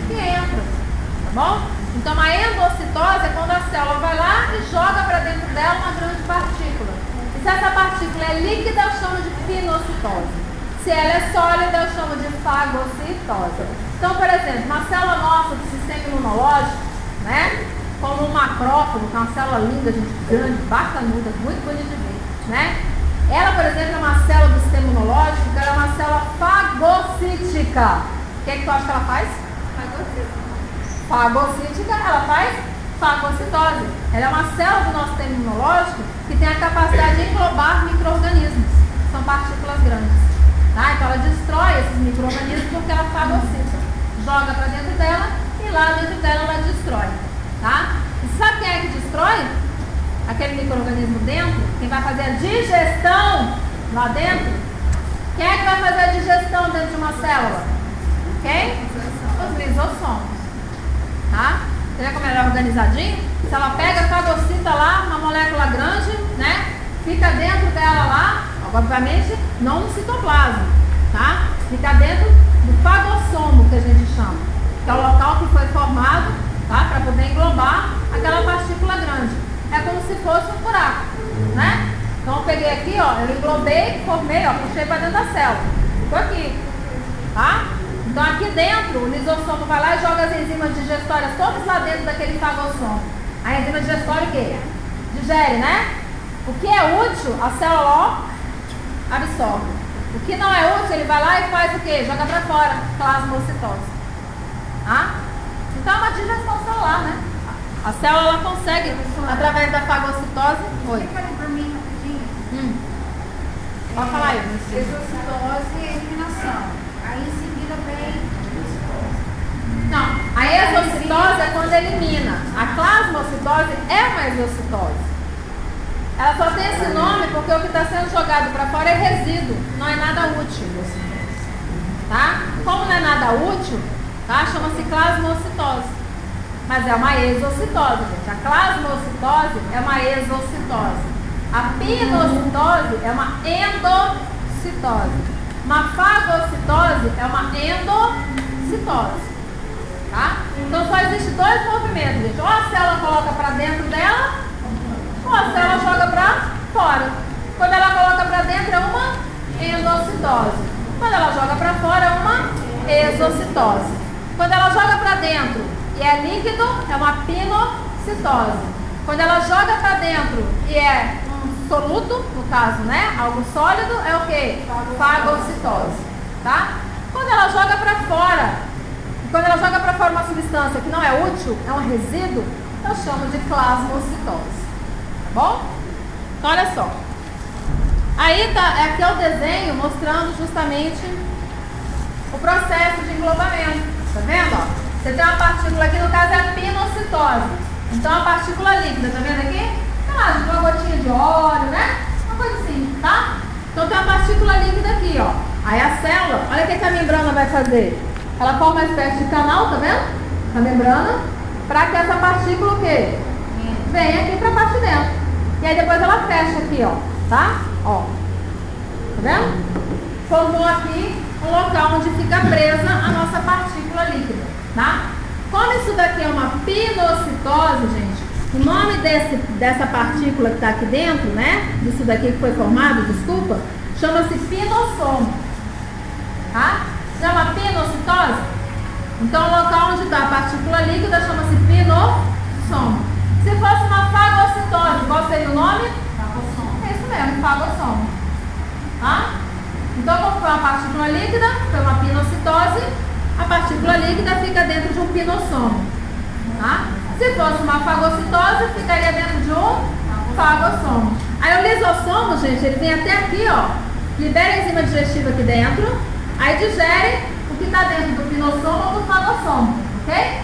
Que entra, tá bom? Então a endocitose é quando a célula vai lá e joga para dentro dela uma grande partícula. E se essa partícula é líquida, eu chamo de pinocitose. Se ela é sólida, eu chamo de fagocitose. Então, por exemplo, uma célula nossa do sistema imunológico, né? Como um macrófago, que é uma célula linda, gente, grande, bacanuda, muito bonita de ver, né? Ela, por exemplo, é uma célula do sistema imunológico, que ela é uma célula fagocítica. O que é que tu acha que ela faz? Fagocítica, ela faz fagocitose. Ela é uma célula do nosso sistema imunológico que tem a capacidade de englobar micro-organismos. São partículas grandes, tá? Então ela destrói esses micro-organismos porque ela fagocita. Joga para dentro dela e lá dentro dela ela destrói. Tá? E sabe quem é que destrói? Aquele micro-organismo dentro? Quem vai fazer a digestão lá dentro? Quem é que vai fazer a digestão dentro de uma célula? Quem? Os lisossomos. Tá? Você vê como ela é organizadinho? Se ela pega, fagocita lá, uma molécula grande, né? Fica dentro dela lá, obviamente não no citoplasma, tá? Fica dentro do fagossomo, que a gente chama. Que é o local que foi formado, tá? Para poder englobar aquela partícula grande. É como se fosse um buraco, né? Então eu peguei aqui, ó, eu englobei, formei, ó, puxei para dentro da célula. Ficou aqui, tá? Então aqui dentro, o lisossomo vai lá e joga as enzimas digestórias todas lá dentro daquele fagossomo. As enzima digestória o quê? Digere, né? O que é útil, a célula ó, absorve. O que não é útil, ele vai lá e faz o quê? Joga para fora, plasmocitose. Tá? Então é uma digestão celular, né? A célula ela consegue, através da fagocitose. Oi. Explica ali para mim rapidinho. Pode falar aí. Exocitose e eliminação. Aí em seguida vem... Não, a exocitose é quando elimina. A plasmocitose é uma exocitose. Ela só tem esse nome porque o que está sendo jogado para fora é resíduo, não é nada útil. Tá? Como não é nada útil, tá? Chama-se plasmocitose. Mas é uma exocitose, gente. A plasmocitose é uma exocitose. A pinocitose é uma endocitose. Uma fagocitose é uma endocitose. Tá? Então só existem dois movimentos, gente. Ou a célula coloca para dentro dela, ou a célula joga para fora. Quando ela coloca para dentro é uma endocitose. Quando ela joga para fora é uma exocitose. Quando ela joga para dentro e é líquido, é uma pinocitose. Quando ela joga para dentro e é um soluto, no caso, né? Algo sólido, é o que? Fagocitose. Tá? Quando ela joga para fora, quando ela joga para fora uma substância que não é útil, é um resíduo, eu chamo de plasmocitose. Tá bom? Então, olha só. Aí tá, aqui é o desenho mostrando justamente o processo de englobamento. Tá vendo? Ó? Você tem uma partícula aqui, no caso é a pinocitose. Então, a partícula líquida, tá vendo aqui? Sei lá, uma gotinha de óleo, né? Uma coisa assim, tá? Então, tem uma partícula líquida aqui, ó. Aí a célula, olha o que a membrana vai fazer. Ela forma uma espécie de canal, tá vendo? A membrana, para que essa partícula o quê? Venha aqui para a parte de dentro. E aí depois ela fecha aqui, ó. Tá? Ó. Tá vendo? Formou aqui um local onde fica presa a nossa partícula líquida. Tá? Como isso daqui é uma pinocitose, gente, o nome dessa partícula que está aqui dentro, né? Disso daqui que foi formado, desculpa, chama-se pinossomo. Tá? Chama pinocitose? Então o local onde está a partícula líquida chama-se pinossomo. Se fosse uma fagocitose, qual seria o nome? Fagossomo. É isso mesmo, fagossomo. Tá? Então, como foi uma partícula líquida, foi uma pinocitose, a partícula líquida fica dentro de um pinossomo. Tá? Se fosse uma fagocitose, ficaria dentro de um fagossomo. Aí o lisossomo, gente, ele vem até aqui, ó, libera a enzima digestiva aqui dentro, aí digere o que está dentro do pinossomo ou do fagossomo, ok?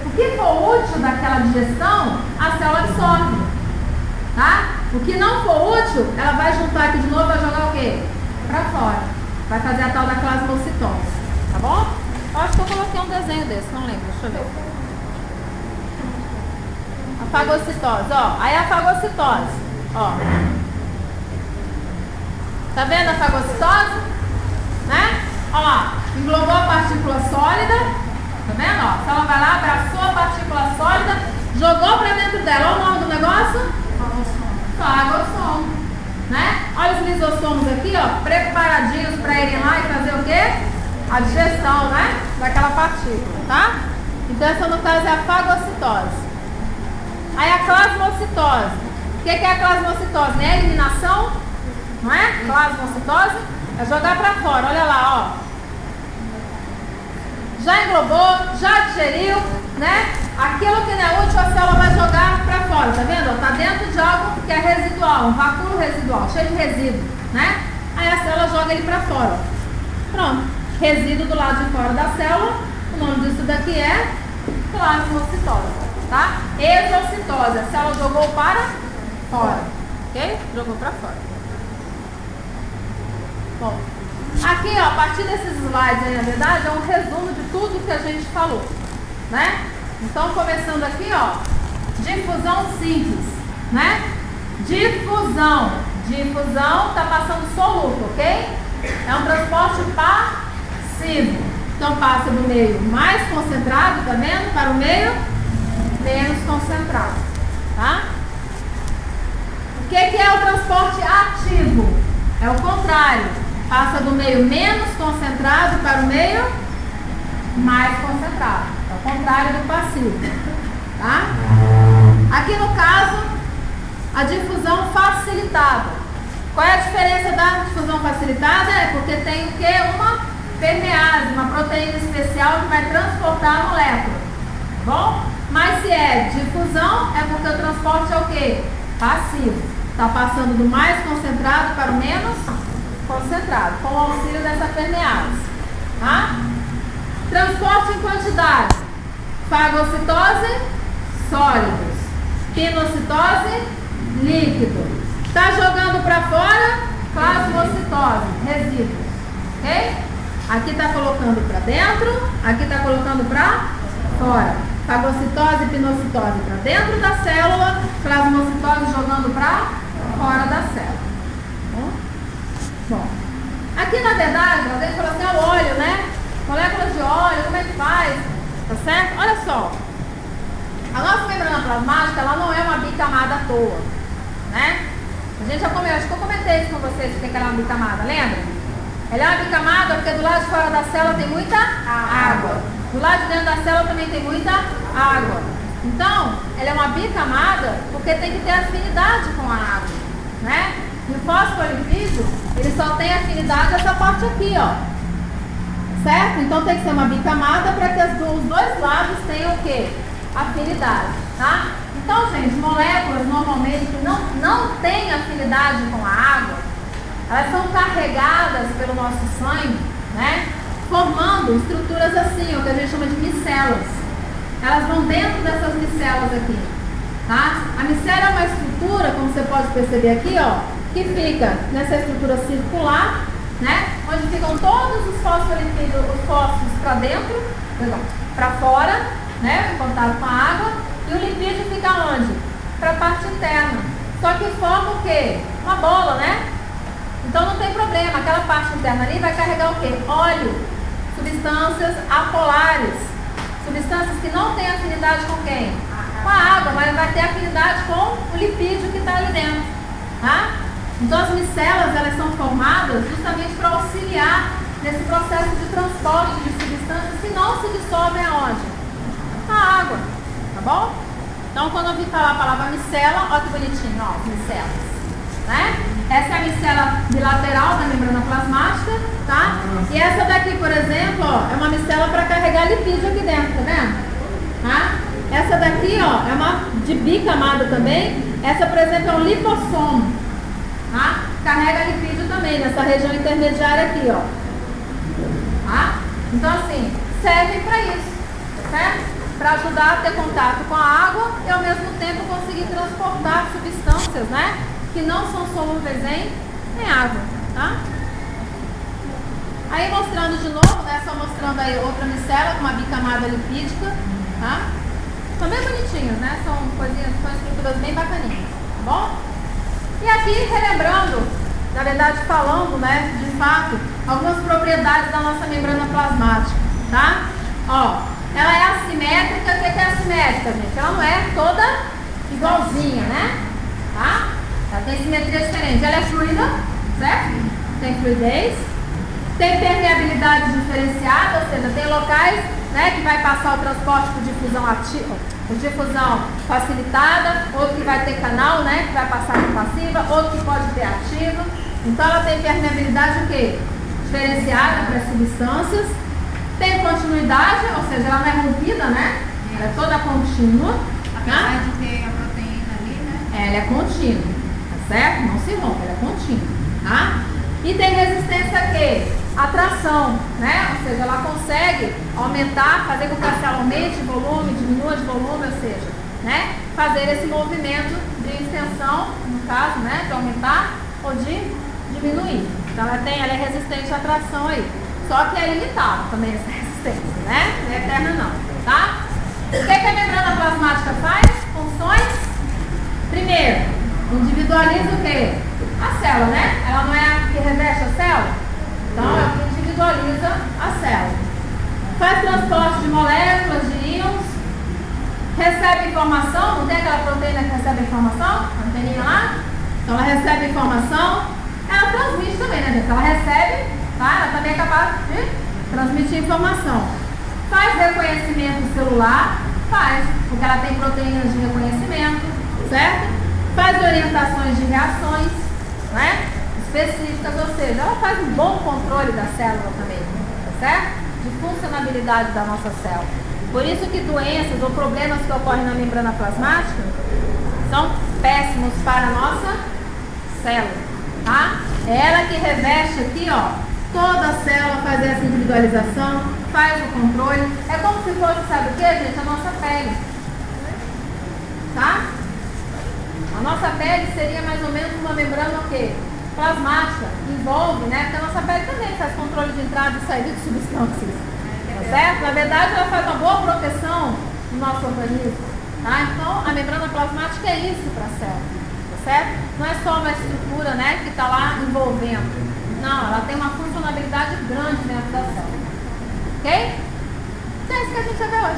O que for útil daquela digestão, a célula absorve, tá? O que não for útil, ela vai juntar aqui de novo e vai jogar o quê? Para fora. Vai fazer a tal da plasmocitose, tá bom? Eu acho que eu coloquei um desenho desse, não lembro, deixa eu ver. A fagocitose, ó. Aí a fagocitose, ó. Tá vendo a fagocitose? Né? Ó lá, englobou a partícula sólida, tá vendo? Ó, se ela vai lá, abraçou a partícula sólida, jogou pra dentro dela. Olha o nome do negócio? Fagossomo. Né? Olha os lisossomos aqui, ó, preparadinhos para irem lá e fazer o quê? A digestão, né? Daquela partícula, tá? Então essa no caso é a fagocitose. Aí a plasmocitose. O que é a plasmocitose? Não é a eliminação? Não é? Plasmocitose é jogar para fora. Olha lá, ó. Já englobou, já digeriu, né? Aquilo que não é útil, a célula vai jogar para fora, tá vendo? Tá dentro de algo que é residual, um vácuo residual, cheio de resíduo, né? Aí a célula joga ele para fora. Pronto. Resíduo do lado de fora da célula. O nome disso daqui é plasmocitose, tá? Exocitose. A célula jogou para fora, ok? Jogou para fora. Bom, aqui, ó, a partir desses slides aí, na verdade, é um resumo de tudo que a gente falou, né? Então, começando aqui, ó, difusão simples, né? Difusão. Difusão tá passando soluto, ok? É um transporte passivo. Então, passa do meio mais concentrado, tá vendo? Para o meio menos concentrado, tá? O que é o transporte ativo? É o contrário. Passa do meio menos concentrado para o meio mais concentrado. É o contrário do passivo, tá? Aqui no caso, a difusão facilitada. Qual é a diferença da difusão facilitada? É porque tem o quê? Uma permease, uma proteína especial que vai transportar a molécula. Tá bom? Mas se é difusão, é porque o transporte é o quê? Passivo. Está passando do mais concentrado para o menos concentrado, com o auxílio dessa permease. Tá? Transporte em quantidade. Fagocitose, sólidos. Pinocitose, líquido. Está jogando para fora, plasmocitose, resíduos. Ok? Aqui está colocando para dentro, aqui está colocando para fora. Fagocitose e pinocitose para dentro da célula, plasmocitose jogando para fora da célula. Bom, aqui na verdade, às vezes fala assim, é o óleo, né? Moléculas de óleo, como é que faz? Tá certo? Olha só. A nossa membrana plasmática, ela não é uma bicamada à toa, né? A gente já comeu, acho que eu comentei isso com vocês, porque ela é uma bicamada, lembra? Ela é uma bicamada porque do lado de fora da célula tem muita água. Do lado de dentro da célula também tem muita água. Então, ela é uma bicamada porque tem que ter afinidade com a água, né? E o fosfolipídio, ele só tem afinidade essa parte aqui, ó. Certo? Então tem que ser uma bicamada para que os dois lados tenham o quê? Afinidade, tá? Então, gente, moléculas normalmente que não têm afinidade com a água, elas são carregadas pelo nosso sangue, né? Formando estruturas assim, o que a gente chama de micelas. Elas vão dentro dessas micelas aqui, tá? A micela é uma estrutura, como você pode perceber aqui, ó, que fica nessa estrutura circular, né? Onde ficam todos os fosfolipídios, os fósforos para dentro, para fora, né? Em contato com a água. E o lipídio fica onde? Para a parte interna. Só que forma o quê? Uma bola, né? Então não tem problema, aquela parte interna ali vai carregar o quê? Óleo, substâncias apolares, substâncias que não têm afinidade com quem? Com a água, mas vai ter afinidade com o lipídio que está ali dentro, tá? Então as micelas, elas são formadas justamente para auxiliar nesse processo de transporte de substâncias que não se dissolvem aonde? Na água, tá bom? Então quando eu vi falar a palavra micela, olha que bonitinho, ó, micelas, né? Essa é a micela bilateral da membrana plasmática, tá? E essa daqui, por exemplo, ó, é uma micela para carregar lipídio aqui dentro, tá vendo? Tá? Essa daqui, ó, é uma de bicamada também. Essa, por exemplo, é um lipossomo, tá? Carrega lipídio também nessa região intermediária aqui, ó. Tá? Então, assim, serve para isso, certo? Para ajudar a ter contato com a água e, ao mesmo tempo, conseguir transportar substâncias, né? Que não são solúveis em água, tá? Aí mostrando de novo, né? Só mostrando aí outra micela com uma bicamada lipídica, tá? São bem bonitinhos, né? São coisinhas, são estruturas bem bacaninhas, tá bom? E aqui, relembrando, na verdade falando, né? De fato, algumas propriedades da nossa membrana plasmática, tá? Ó, ela é assimétrica. O que é assimétrica, gente? Ela não é toda igualzinha, né? Tá? Ela tem simetria diferente. Ela é fluida, certo? Tem fluidez. Tem permeabilidade diferenciada, ou seja, tem locais, né, que vai passar o transporte por difusão ativa, por difusão facilitada, outro que vai ter canal, né, que vai passar por passiva, outro que pode ter ativa. Então ela tem permeabilidade o quê? Diferenciada para as substâncias. Tem continuidade, ou seja, ela não é rompida, né? Ela é toda contínua. Apesar de ter a proteína ali, né? Ela é contínua, tá certo? Não se rompe, ela é contínua, tá? E tem resistência a quê? Atração, né? Ou seja, ela consegue aumentar, fazer com que a célula aumente de volume, diminua de volume, ou seja, né? Fazer esse movimento de extensão, no caso, né? De aumentar ou de diminuir. Então ela é resistente à atração aí. Só que é limitado também essa resistência, né? Não é eterna não, tá? O que a membrana plasmática faz? Funções? Primeiro, individualiza o quê? A célula, né? Ela não é a que reveste a célula? Então, ela individualiza a célula. Faz transporte de moléculas, de íons. Recebe informação. Não tem aquela proteína que recebe informação? A anteninha lá? Então, ela recebe informação. Ela transmite também, né, gente? Ela recebe, tá? Ela também é capaz de transmitir informação. Faz reconhecimento celular. Faz, porque ela tem proteínas de reconhecimento, certo? Faz orientações de reações, né? Específicas, ou seja, ela faz um bom controle da célula também, tá certo? De funcionabilidade da nossa célula. Por isso que doenças ou problemas que ocorrem na membrana plasmática são péssimos para a nossa célula, tá? É ela que reveste aqui, ó, toda a célula, faz essa individualização, faz o controle. É como se fosse, sabe o que, gente? A nossa pele, tá? A nossa pele seria mais ou menos uma membrana o quê? Plasmática, envolve, né? Porque a nossa pele também faz controle de entrada e saída de substâncias, tá certo? Na verdade, ela faz uma boa proteção no nosso organismo, tá? Então, a membrana plasmática é isso para a célula, tá certo? Não é só uma estrutura, né, que está lá envolvendo. Não, ela tem uma funcionalidade grande dentro da célula, ok? Então, é isso que a gente vai ver hoje.